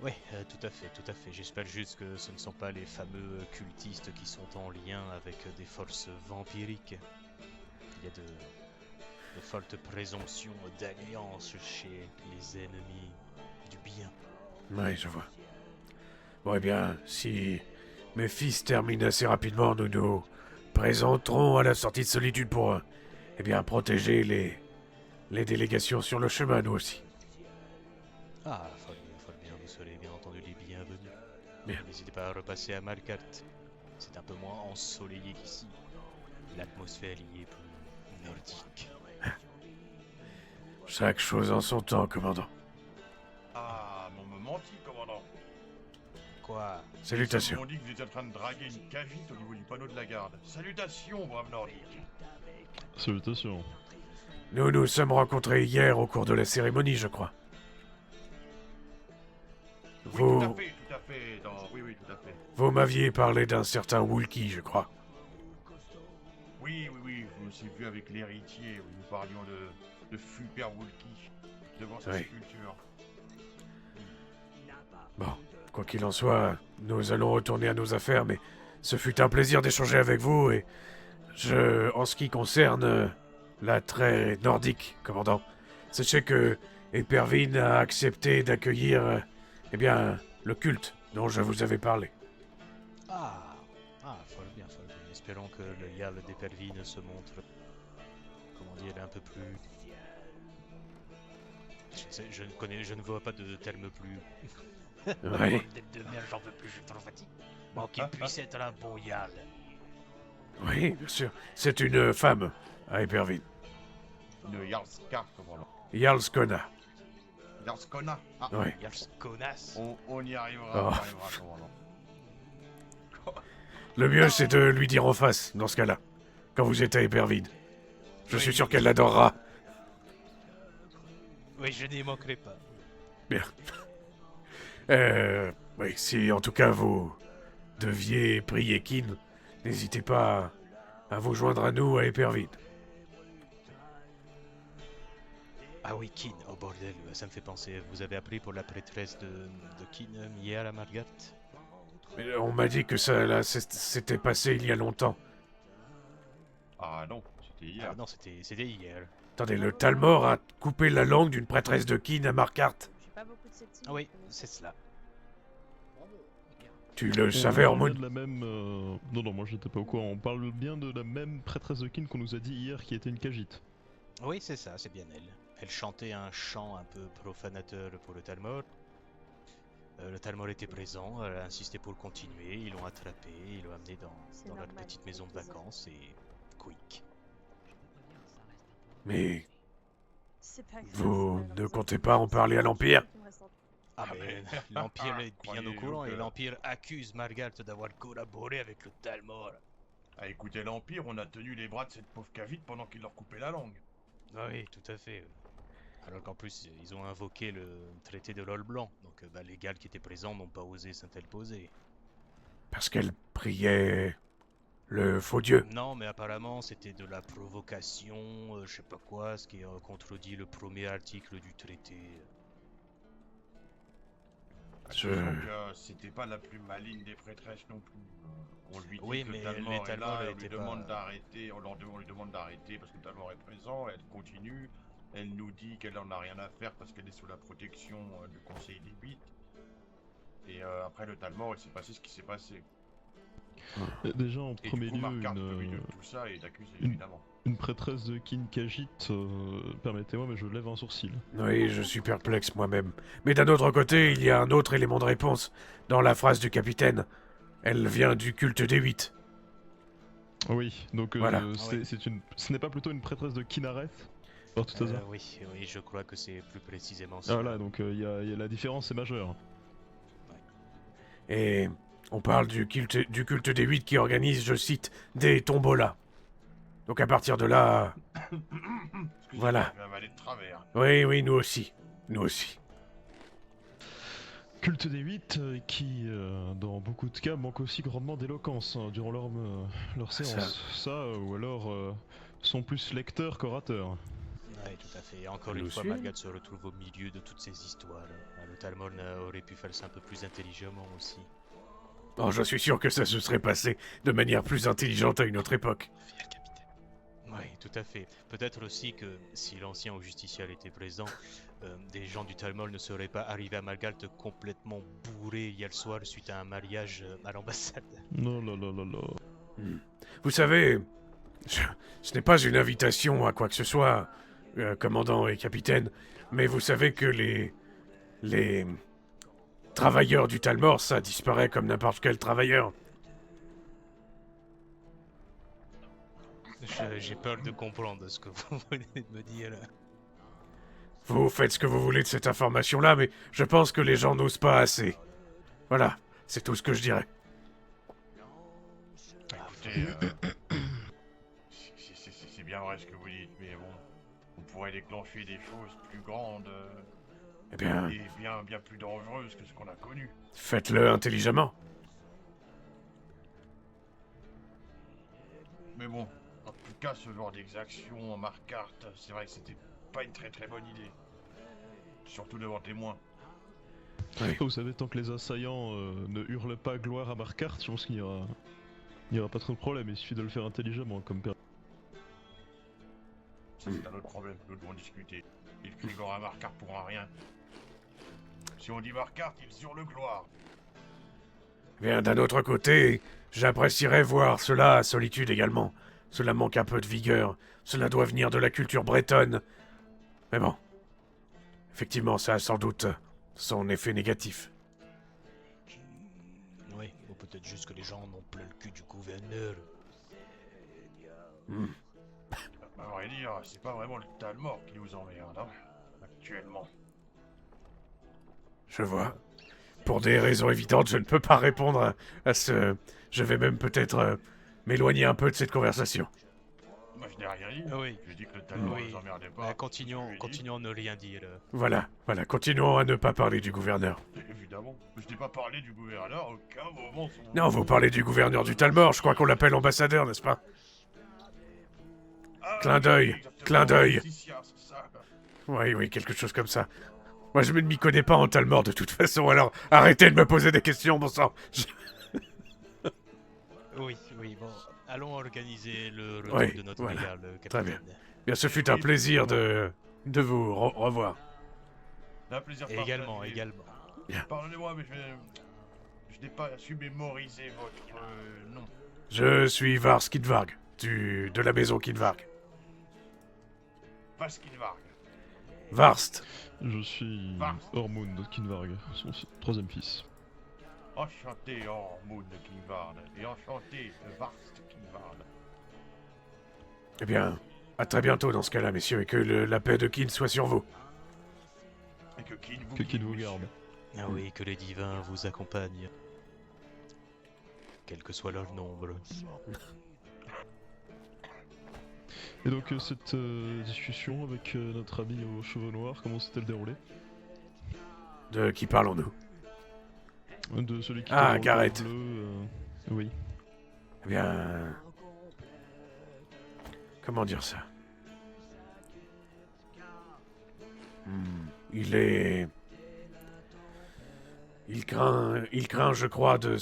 Oui, tout à fait, tout à fait. J'espère juste que ce ne sont pas les fameux cultistes qui sont en lien avec des forces vampiriques. Il y a de fortes présomptions d'alliance chez les ennemis du bien. Oui, je vois. Bon, eh bien, si mes fils terminent assez rapidement, nous nous présenterons à la sortie de Solitude pour, protéger les délégations sur le chemin, nous aussi. Ah, fort bien, vous serez bien entendu les bienvenus. Bien. N'hésitez pas à repasser à Marquardt. C'est un peu moins ensoleillé qu'ici. L'atmosphère y est plus nordique. Chaque chose en son temps, commandant. Ah, mon me mentit, commandant. Quoi? Salutations. On dit que vous êtes en train de draguer une Khajiit au niveau du panneau de la garde. Salutations, brave nordique. Salutations. Nous nous sommes rencontrés hier au cours de la cérémonie, je crois. Oui, tout à fait, oui, tout à fait. Vous m'aviez parlé d'un certain Wulki, je crois. Oui, je me suis vu avec l'héritier, où nous parlions de Fulper Wulki, devant sa sculpture. Bon, quoi qu'il en soit, nous allons retourner à nos affaires, mais ce fut un plaisir d'échanger avec vous, et en ce qui concerne l'attrait nordique, commandant, sachez que Épervine a accepté d'accueillir, le culte dont je vous avais parlé. Ah, fort bien, fort bien. Espérons que le Yal d'Epervine se montre, comment dire, un peu plus... Je ne vois pas de terme plus... Ouais. De merde, j'en veux plus, je suis trop fatigué. Bon, qu'il puisse être un bon Yal. Oui, bien sûr. C'est une femme à Eperville. Une Yarlska, comment non? Yarlskona. Yarlskona. Ah, Ouais. Yarlskonas. On y arrivera, Oh. on y arrivera, comment non? Le mieux, c'est de lui dire en face, dans ce cas-là. Quand vous êtes à Eperville. Je suis sûr qu'elle l'adorera. Oui, je n'y manquerai pas. Bien. Oui, si en tout cas vous deviez prier Kin, n'hésitez pas à vous joindre à nous à Eperville. Ah oui, Kin, oh bordel, ça me fait penser. Vous avez appris pour la prêtresse de Kin hier à Margat? Mais on m'a dit que ça, là, c'était passé il y a longtemps. Ah non, c'était hier. Ah non, c'était hier. Attendez, le Talmor a coupé la langue d'une prêtresse de Kin à Markart. Ah oui, c'est cela. Tu le On savais, parle Hormoon? bien de la même... Non, moi j'étais pas au courant. On parle bien de la même prêtresse de Kin qu'on nous a dit hier qui était une Khajiit. Oui, c'est ça, c'est bien elle. Elle chantait un chant un peu profanateur pour le Talmor. Le Talmor était présent, elle a insisté pour continuer, ils l'ont attrapé, ils l'ont amené dans leur petite maison de vacances et... quick. Mais... Vous ne comptez pas en parler à l'Empire? Ah mais l'Empire est bien au courant et l'Empire accuse Margalt d'avoir collaboré avec le Talmor. Ah écoutez, l'Empire, on a tenu les bras de cette pauvre cavite pendant qu'il leur coupait la langue. Ah oui, tout à fait. Alors qu'en plus, ils ont invoqué le traité de l'Ol Blanc, donc les Galles qui étaient présents n'ont pas osé s'interposer. Parce qu'elle priait le faux dieu. Non, mais apparemment c'était de la provocation, je sais pas quoi, ce qui contredit le premier article du traité. C'était pas la plus maligne des prêtresses non plus. On lui dit Oui, que mais le Talmor est là, on lui demande pas... d'arrêter, on lui demande d'arrêter parce que le Talmor est présent, elle continue, elle nous dit qu'elle en a rien à faire parce qu'elle est sous la protection du Conseil des 8. Et après le Talmor, il s'est passé ce qui s'est passé. Déjà en premier lieu, une prêtresse de Kin Khajiit, permettez-moi, mais je lève un sourcil. Oui, je suis perplexe moi-même. Mais d'un autre côté, il y a un autre élément de réponse. Dans la phrase du capitaine, elle vient du culte des 8. Oui, donc voilà. Ce n'est pas plutôt une prêtresse de Kinareth par tout hasard? Oui, je crois que c'est plus précisément ça. ça. Voilà, donc la différence est majeure. Et on parle du culte des 8 qui organise, je cite, des tombolas. Donc à partir de là... voilà. Oui, nous aussi. Nous aussi. Culte des 8 qui, dans beaucoup de cas, manque aussi grandement d'éloquence durant leur séance. Ça, ou alors sont plus lecteurs qu'orateurs. Oui, tout à fait. Et encore une fois, Margat se retrouve au milieu de toutes ces histoires. Le Talmor aurait pu faire ça un peu plus intelligemment aussi. Oh, je suis sûr que ça se serait passé de manière plus intelligente à une autre époque. Oui, tout à fait. Peut-être aussi que si l'ancien justicial était présent, des gens du Talmor ne seraient pas arrivés à Margalt complètement bourrés hier le soir suite à un mariage à l'ambassade. Non. Vous savez, ce n'est pas une invitation à quoi que ce soit, commandant et capitaine, mais vous savez que les travailleurs du Talmor, ça disparaît comme n'importe quel travailleur. J'ai peur de comprendre ce que vous venez de me dire. Vous faites ce que vous voulez de cette information-là, mais je pense que les gens n'osent pas assez. Voilà, c'est tout ce que je dirais. Écoutez, c'est bien vrai ce que vous dites, mais bon, on pourrait déclencher des choses plus grandes eh bien, et bien plus dangereuses que ce qu'on a connu. Faites-le intelligemment. Mais bon, en tout cas, ce genre d'exaction en Markart, c'est vrai que c'était pas une très bonne idée. Surtout devant témoins. Oui. Vous savez, tant que les assaillants ne hurlent pas gloire à Markart, je pense qu'il n'y aura pas trop de problème, il suffit de le faire intelligemment comme père. Ça c'est un autre problème, nous devons discuter. Ils crient gloire à Markart pour un rien. Si on dit Markart, ils hurlent gloire. Bien, d'un autre côté, j'apprécierais voir cela à Solitude également. Cela manque un peu de vigueur. Cela doit venir de la culture bretonne. Mais bon. Effectivement, ça a sans doute son effet négatif. Oui, ou peut-être juste que les gens n'ont plein le cul du gouverneur. À vrai dire, c'est pas vraiment le Talmor qui nous emmerde, hein, actuellement. Je vois. Pour des raisons évidentes, je ne peux pas répondre à ce... Je vais même peut-être m'éloigner un peu de cette conversation. Moi, je n'ai rien dit. Oui. Je dis que le Talmor nous emmerdait pas. Continuons à ne rien dire. Voilà, continuons à ne pas parler du gouverneur. Évidemment. Je n'ai pas parlé du gouverneur, aucun moment. Non, vous parlez du gouverneur du Talmor, je crois qu'on l'appelle ambassadeur, n'est-ce pas? Clin d'œil, clin d'œil. Oui, quelque chose comme ça. Moi, je ne m'y connais pas en Talmor de toute façon, alors arrêtez de me poser des questions, bon sang. Oui, bon. Allons organiser le retour de notre rival, capitaine. Très bien. Bien, ce fut un plaisir de vous revoir. Un plaisir également. Bien. Pardonnez-moi, mais je n'ai pas su mémoriser votre nom. Je suis Vars Kinvarg, de la maison Kinvarg. Vars Kinvarg. Varst. Je suis Ormund Kinvarg, son troisième fils. Enchanté Ormund Kinvarg, et enchanté Vars Kinvarg. Eh bien, à très bientôt dans ce cas-là, messieurs, et que la paix de Kin soit sur vous. Et que Kin vous garde. Ah oui, que les divins vous accompagnent. Quel que soit leur nombre. Et donc cette discussion avec notre ami aux cheveux noirs, comment s'est-elle déroulée? De qui parlons-nous? De celui qui Ah, Gareth. Bleu, oui. Eh bien... Comment dire ça? Il craint, je crois, de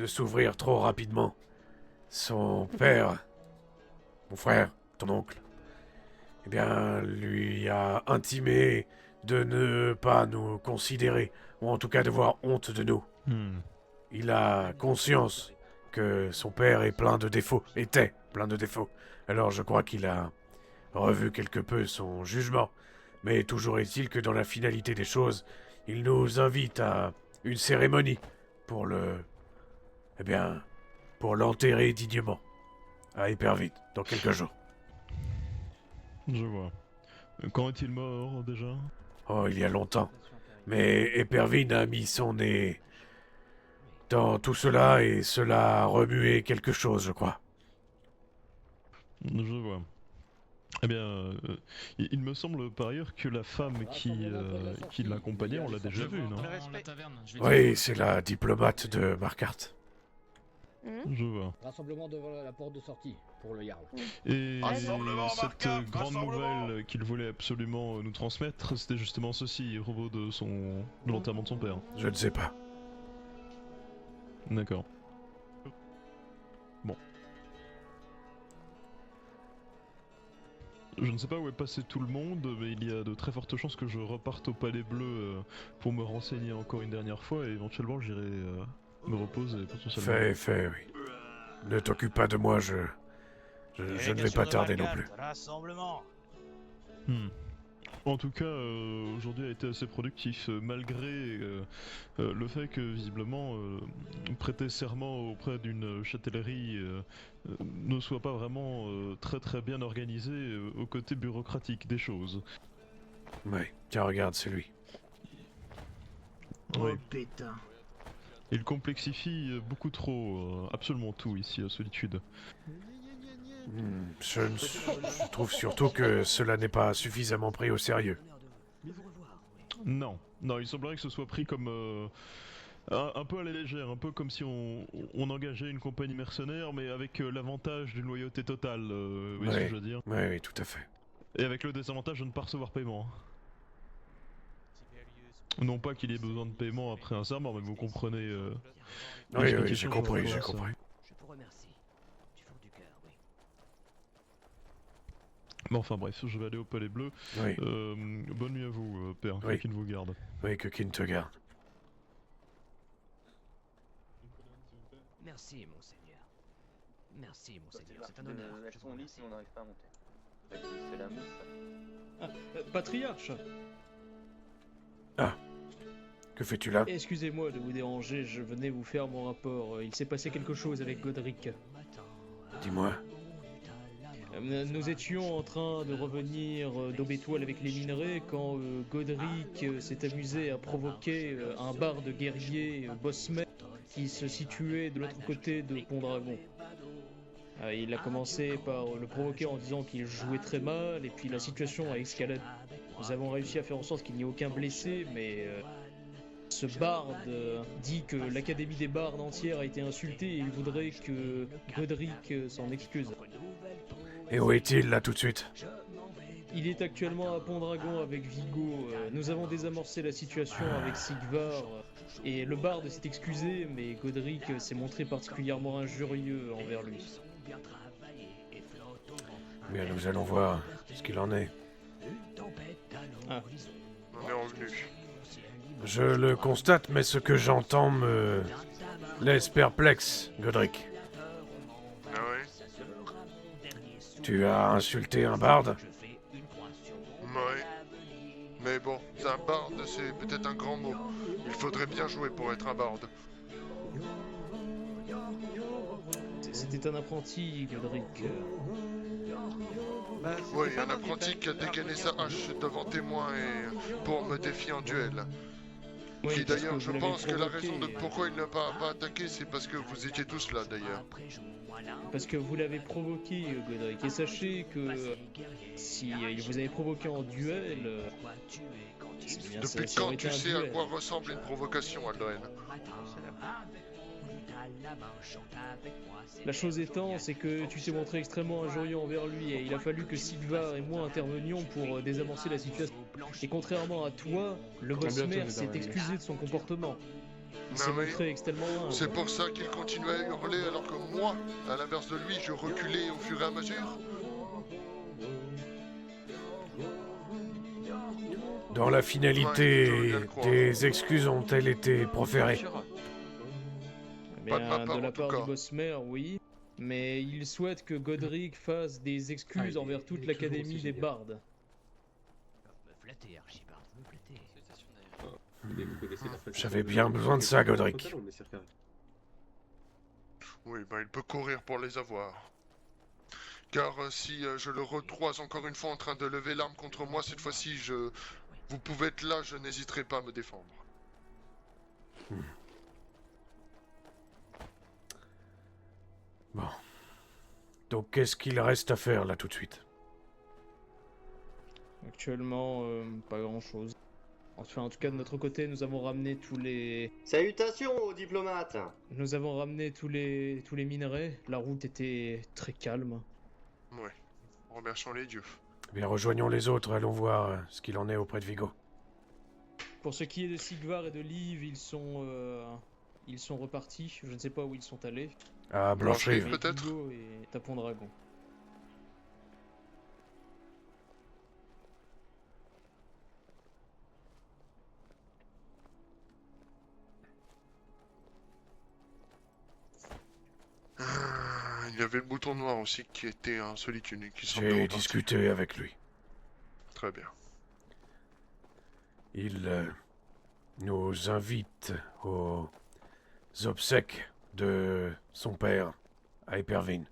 s'ouvrir trop rapidement. Son père, mon frère, ton oncle, eh bien, lui a intimé de ne pas nous considérer, ou en tout cas de voir honte de nous. Il a conscience que son père est plein de défauts, était plein de défauts. Alors je crois qu'il a revu quelque peu son jugement. Mais toujours est-il que dans la finalité des choses, il nous invite à une cérémonie pour pour l'enterrer dignement à Éperville dans quelques jours. Je vois. Quand est-il mort déjà? Oh, il y a longtemps. Mais Éperville a mis son nez dans tout cela et cela a remué quelque chose, je crois. Je vois. Eh bien, il me semble par ailleurs que la femme qui l'accompagnait, on l'a déjà vue, non? Oui, c'est la diplomate de Marquardt. Je vois. Rassemblement devant la porte de sortie pour le Jarl. Et cette grande nouvelle qu'il voulait absolument nous transmettre, c'était justement ceci, au propos de l'enterrement de son père. Je ne sais pas. D'accord. Bon. Je ne sais pas où est passé tout le monde, mais il y a de très fortes chances que je reparte au Palais Bleu pour me renseigner encore une dernière fois et éventuellement j'irai me reposer potentiellement. Fais, oui. Ne t'occupe pas de moi, je ne vais pas tarder non plus. Rassemblement. En tout cas, aujourd'hui a été assez productif, malgré le fait que, visiblement, prêter serment auprès d'une châtellerie ne soit pas vraiment très bien organisé au côté bureaucratique des choses. Oui, tiens, regarde, c'est lui. Oui. Oh putain. Il complexifie beaucoup trop, absolument tout ici à Solitude. Je trouve surtout que cela n'est pas suffisamment pris au sérieux. Non, il semblerait que ce soit pris comme un peu à la légère, un peu comme si on engageait une compagnie mercenaire, mais avec l'avantage d'une loyauté totale, vous voyez ce que je veux dire? Oui, tout à fait. Et avec le désavantage de ne pas recevoir paiement. Non pas qu'il y ait besoin de paiement après un serment, mais vous comprenez... Oui, j'ai compris. Je vous remercie. Du fond du cœur, oui. Mais enfin bref, je vais aller au Palais Bleu. Oui. Bonne nuit à vous, père, oui. que Kin vous garde. Oui, que Kin te garde. Merci, monseigneur. Merci, monseigneur. C'est un honneur. Mettre son lit si on n'arrive pas à monter. C'est la mousse. Patriarche. Ah. Que fais-tu là? Excusez-moi de vous déranger, je venais vous faire mon rapport. Il s'est passé quelque chose avec Godric. Dis-moi. Nous étions en train de revenir d'Aubétoile avec les minerais quand Godric s'est amusé à provoquer un bar de guerriers Bosmer qui se situait de l'autre côté de Pont-Dragon. Il a commencé par le provoquer en disant qu'il jouait très mal et puis la situation a escaladé. Nous avons réussi à faire en sorte qu'il n'y ait aucun blessé, mais ce barde dit que l'Académie des bardes entière a été insultée et il voudrait que Godric s'en excuse. Et où est-il là tout de suite? Il est actuellement à Pont-Dragon avec Vigo. Nous avons désamorcé la situation avec Sigvar et le barde s'est excusé, mais Godric s'est montré particulièrement injurieux envers lui. Bien, nous allons voir ce qu'il en est. Ah. On est revenu. Je le constate, mais ce que j'entends me laisse perplexe, Godric. Ah ouais? Tu as insulté un barde? Ouais. Mais bon, un barde, c'est peut-être un grand mot. Il faudrait bien jouer pour être un barde. C'était un apprenti, Godric. Oui, un apprenti qui a dégainé sa hache devant témoin et pour me défier en duel. Oui, Qui parce d'ailleurs, que je vous pense que l'avez la raison de provoqué. pourquoi il n'a pas attaqué, c'est parce que vous étiez tous là d'ailleurs. Parce que vous l'avez provoqué, Godric. Et sachez que si il vous avait provoqué en duel... c'est bien, Depuis ça quand aurait tu été un sais à duel. quoi ressemble une provocation, Aldren? La chose étant, c'est que tu t'es montré extrêmement injurieux envers lui et il a fallu que Sigvar et moi intervenions pour désamorcer la situation. Et contrairement à toi, le Bosmer s'est excusé de son comportement. Il s'est Non, mais montré extrêmement humble. c'est pour ça qu'il continuait à hurler alors que moi, à l'inverse de lui, je reculais au fur et à mesure. Dans la finalité, Ouais, je veux bien le croire. tes excuses ont-elles été proférées? Eh Pas de ma bien, part, de la en tout part cas. du Bosmer, oui. Mais il souhaite que Godric fasse des excuses envers toute l'Académie des bardes. Me flatter, Archibald, me flatter. J'avais bien besoin de ça, Godric. Oui, ben il peut courir pour les avoir. Car si je le retrouve encore une fois en train de lever l'arme contre moi, cette fois-ci, vous pouvez être là, je n'hésiterai pas à me défendre. Bon. Donc qu'est-ce qu'il reste à faire là tout de suite? Actuellement, pas grand-chose. Enfin, en tout cas, de notre côté, nous avons ramené tous les... Salutations aux diplomates. Nous avons ramené tous les minerais. La route était très calme. Ouais, remercions les dieux. Bien, rejoignons les autres, allons voir ce qu'il en est auprès de Vigo. Pour ce qui est de Sigvar et de Liv, ils sont repartis. Je ne sais pas où ils sont allés. À Blancherive. Avec peut-être. Vigo et Tapon Dragon. Il y avait le bouton noir aussi qui était en solitude et qui semble J'ai reparti. discuté avec lui. Très bien. Il nous invite aux obsèques de son père à Épervine.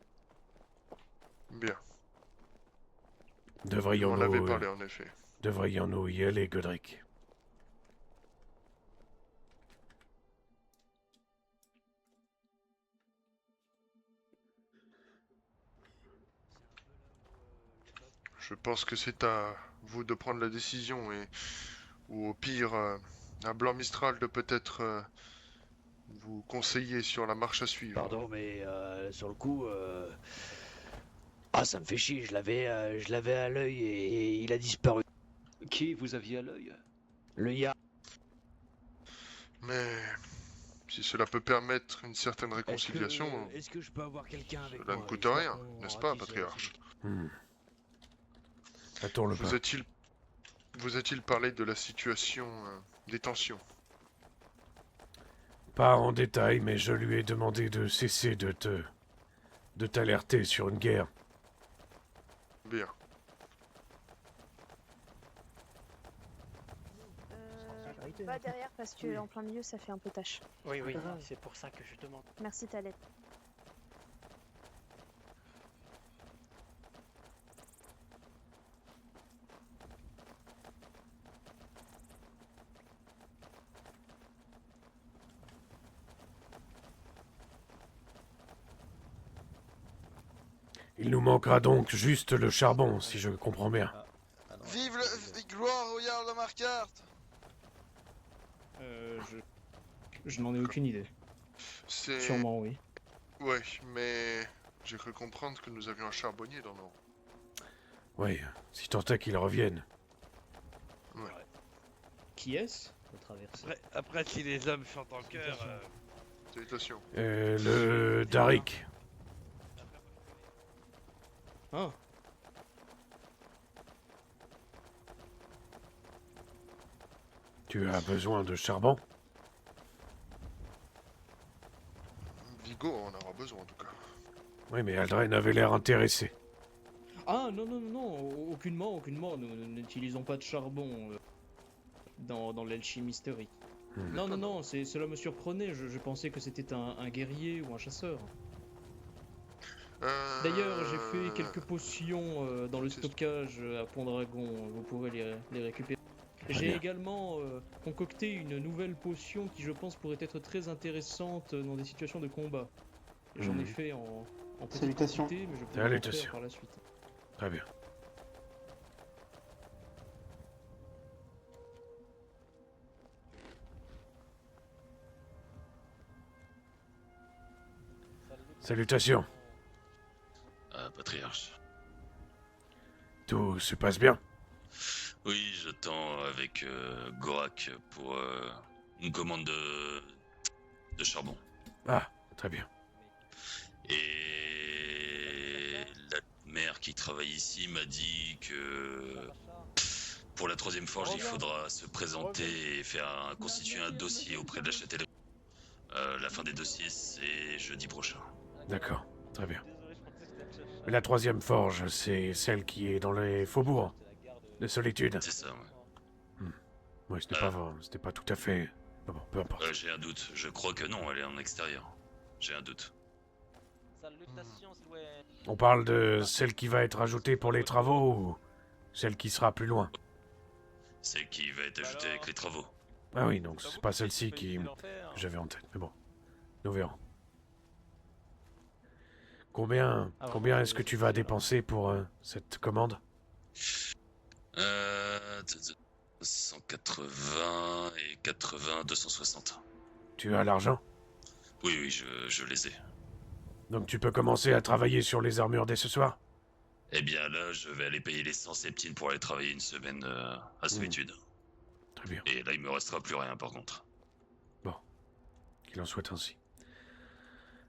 Bien. On en Devrions-nous avait parlé en effet. devrions-nous y aller, Godric? Je pense que c'est à vous de prendre la décision et ou au pire à Blanc Mistral de peut-être vous conseiller sur la marche à suivre. Pardon, mais sur le coup, ah, ça me fait chier. Je l'avais à l'œil et il a disparu. Qui vous aviez à l'œil? Le Yar. Mais si cela peut permettre une certaine réconciliation, Est-ce que je peux avoir quelqu'un avec cela moi ne coûte histoire rien, qu'on n'est-ce pas, ratisse patriarche? Attends le Vous a-t-il parlé de la situation des tensions? Pas en détail, mais je lui ai demandé de cesser de t'alerter sur une guerre. Bien. Va derrière parce que en plein milieu ça fait un peu tâche. Oui, c'est pour ça que je demande. Merci ta lettre. Il nous manquera donc juste le charbon, si je comprends bien. Vive le... Gloire au Jarl de Marquardt. Je n'en ai aucune idée. C'est... Sûrement, oui. Ouais, mais... J'ai cru comprendre que nous avions un charbonnier dans nos rangs. Oui, si tant est qu'il revienne. Ouais. Qui est-ce? Après, si les hommes chantent en chœur... Salutations. Le Darik. Ah. Tu as besoin de charbon? Vigo en aura besoin en tout cas. Oui, mais Aldren avait l'air intéressé. Ah non, aucunement, nous n'utilisons pas de charbon dans l'alchimie historique. Non, cela me surprenait, je pensais que c'était un guerrier ou un chasseur. D'ailleurs, j'ai fait quelques potions dans le stockage à Pont-Dragon, vous pourrez les récupérer. J'ai également concocté une nouvelle potion qui je pense pourrait être très intéressante dans des situations de combat. J'en ai fait en petite quantité, mais je pourrais en faire par la suite. Très bien. Salutations. Patriarche. Tout se passe bien? Oui, j'attends avec Gorak pour une commande de charbon. Ah, très bien. Et la mère qui travaille ici m'a dit que pour la 3e forge, il faudra se présenter et constituer un dossier auprès de la châtellerie. La fin des dossiers, c'est jeudi prochain. D'accord, très bien. La 3e forge, c'est celle qui est dans les faubourgs de Solitude. C'est ça, ouais. Oui, c'était pas tout à fait... Bon, peu importe. J'ai un doute. Je crois que non, elle est en extérieur. J'ai un doute. On parle de celle qui va être ajoutée pour les travaux ou celle qui sera plus loin? Celle qui va être ajoutée avec les travaux. Ah oui, donc c'est pas celle-ci que j'avais en tête, mais bon, nous verrons. Combien est-ce que tu vas dépenser pour cette commande? 180 et 80, 260. Tu as l'argent? Oui, je les ai. Donc tu peux commencer à travailler sur les armures dès ce soir? Eh bien là, je vais aller payer les 100 septines pour aller travailler une semaine à Solitude. Très bien. Et là, il me restera plus rien par contre. Bon, qu'il en soit ainsi.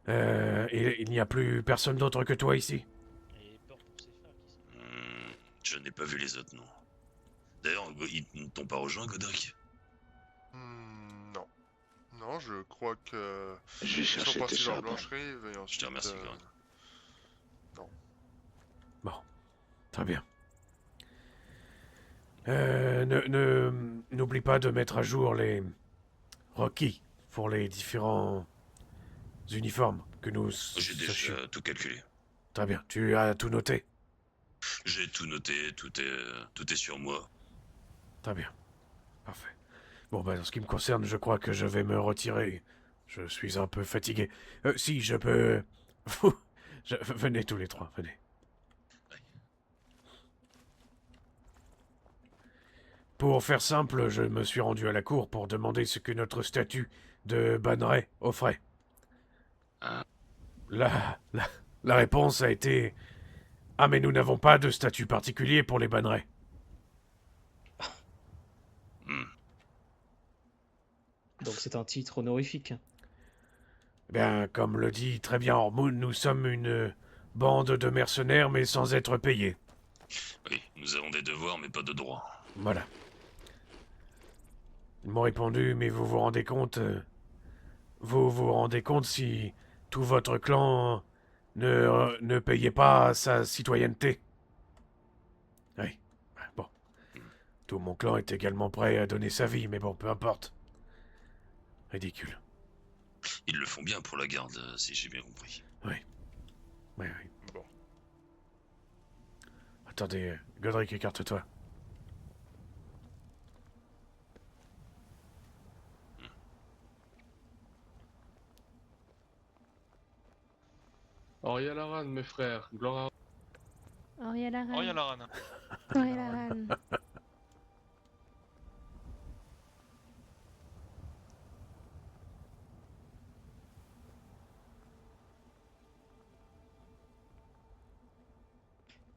Et il n'y a plus personne d'autre que toi ici? Je n'ai pas vu les autres, non. D'ailleurs, ils ne t'ont pas rejoint, Godric? Non. Non, je crois que... Je vais chercher sont partis tes dans la charbons. blancherie et ensuite... Je te remercie, Godric. Non. Bon, très bien. N'oublie pas de mettre à jour les requis pour les différents uniformes que nous... J'ai déjà tout calculé. Très bien, tu as tout noté? J'ai tout noté, tout est sur moi. Très bien, parfait. Bon, dans ce qui me concerne, je crois que je vais me retirer. Je suis un peu fatigué. Si, je peux... Venez tous les trois, venez. Pour faire simple, je me suis rendu à la cour pour demander ce que notre statut de banneret offrait. La réponse a été... Ah, mais nous n'avons pas de statut particulier pour les bannerets. Donc c'est un titre honorifique. Bien, comme le dit très bien Ormond, nous sommes une bande de mercenaires, mais sans être payés. Oui, nous avons des devoirs, mais pas de droits. Voilà. Ils m'ont répondu, mais vous vous rendez compte, vous vous rendez compte si tout votre clan ne payait pas sa citoyenneté? Oui, bon. Tout mon clan est également prêt à donner sa vie, mais bon, peu importe. Ridicule. Ils le font bien pour la garde, si j'ai bien compris. Oui. Oui. Bon. Attendez, Godric, écarte-toi. Oriel Aran, mes frères. Gloire à... Oriel Aran. Oriel Aran. Oriel Aran.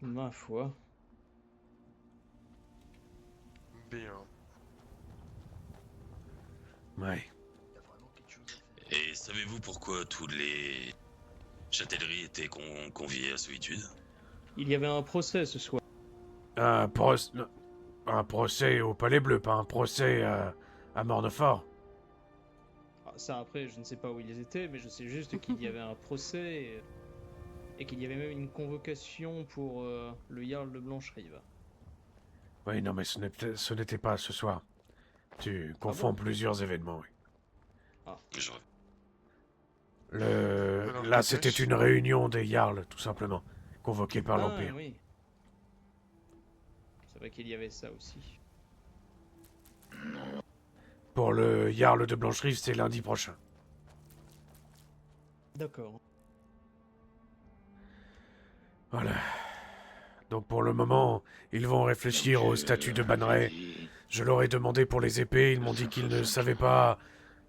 Ma foi. Bien. Ouais. Et savez-vous pourquoi toutes les châtelleries étaient conviées à Solitude? Il y avait un procès ce soir. Un procès au Palais Bleu, pas un procès à Mornefort. Ah, ça après, je ne sais pas où ils étaient, mais je sais juste qu'il y avait un procès et qu'il y avait même une convocation pour le Jarl de Blancherive. Oui, non, mais ce n'était pas ce soir. Tu confonds plusieurs événements, oui. Ah. Là, c'était une réunion des Jarls, tout simplement, convoquée par l'Empire. Oui. C'est vrai qu'il y avait ça aussi. Pour le Jarl de Blancherive, c'est lundi prochain. D'accord. Voilà. Donc pour le moment, ils vont réfléchir au statut de banneret. Je leur ai demandé pour les épées, ils m'ont dit qu'ils ne savaient pas...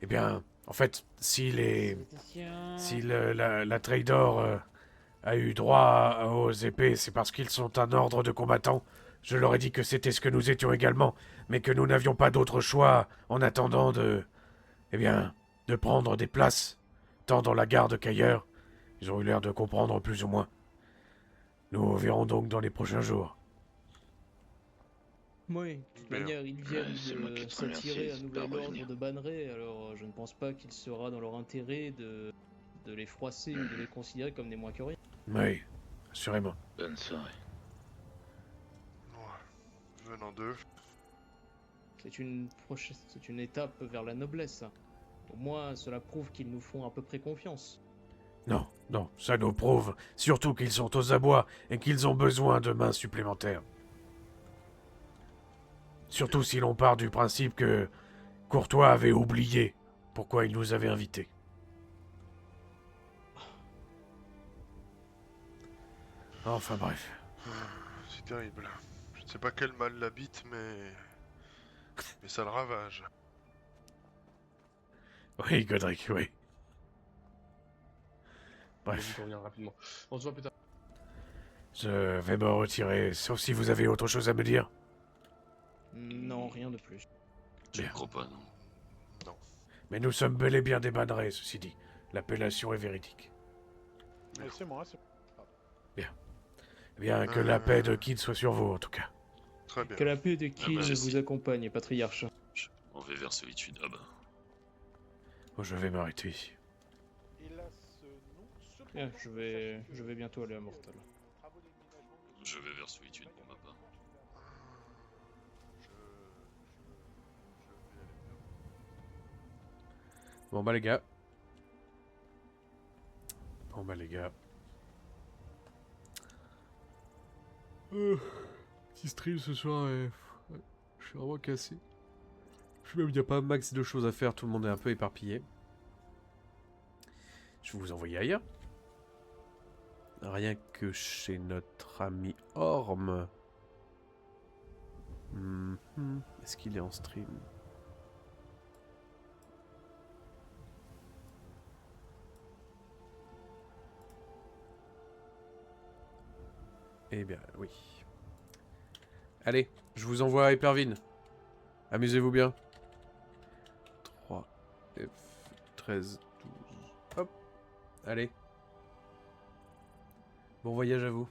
Eh bien, en fait, si la Trador a eu droit aux épées, c'est parce qu'ils sont un ordre de combattants. Je leur ai dit que c'était ce que nous étions également, mais que nous n'avions pas d'autre choix en attendant de prendre des places, tant dans la garde qu'ailleurs. Ils ont eu l'air de comprendre plus ou moins. Nous verrons donc dans les prochains jours. Oui, de toute manière, ils viennent de s'attirer un nouvel ordre de banneret, alors je ne pense pas qu'il sera dans leur intérêt de les froisser ou de les considérer comme des moins que rien. Oui, assurément. Bonne soirée. Venant d'eux. C'est une étape vers la noblesse. Au moins, cela prouve qu'ils nous font à peu près confiance. Non, ça nous prouve surtout qu'ils sont aux abois et qu'ils ont besoin de mains supplémentaires. Surtout si l'on part du principe que Courtois avait oublié pourquoi il nous avait invités. Enfin bref. C'est terrible. Je ne sais pas quel mal l'habite, mais ça le ravage. Oui, Godric, oui. Bref. On revient rapidement. On se voit plus tard. Je vais me retirer, sauf si vous avez autre chose à me dire. Non, rien de plus. Je ne crois pas, non. Non. Mais nous sommes bel et bien des bannerets, ceci dit. L'appellation est véridique. C'est moi, c'est... Bien. Bien, que la paix de Kid soit sur vous, en tout cas. Très bien. Que la paix de Kid vous accompagne, patriarche. On va vers Solitude, ah bah. Oh, je vais m'arrêter ici. Bien, je vais bientôt aller à Mortal. Je vais vers Solitude pour ma part. Bon bah les gars. Petit stream ce soir et... je suis vraiment cassé. Je même, il n'y a pas un max de choses à faire, tout le monde est un peu éparpillé. Je vais vous envoyer ailleurs. Rien que chez notre ami Orm. Est-ce qu'il est en stream? Eh bien, oui. Allez, je vous envoie à Epervine. Amusez-vous bien. 3, F, 13, 12. Hop. Allez. Bon voyage à vous.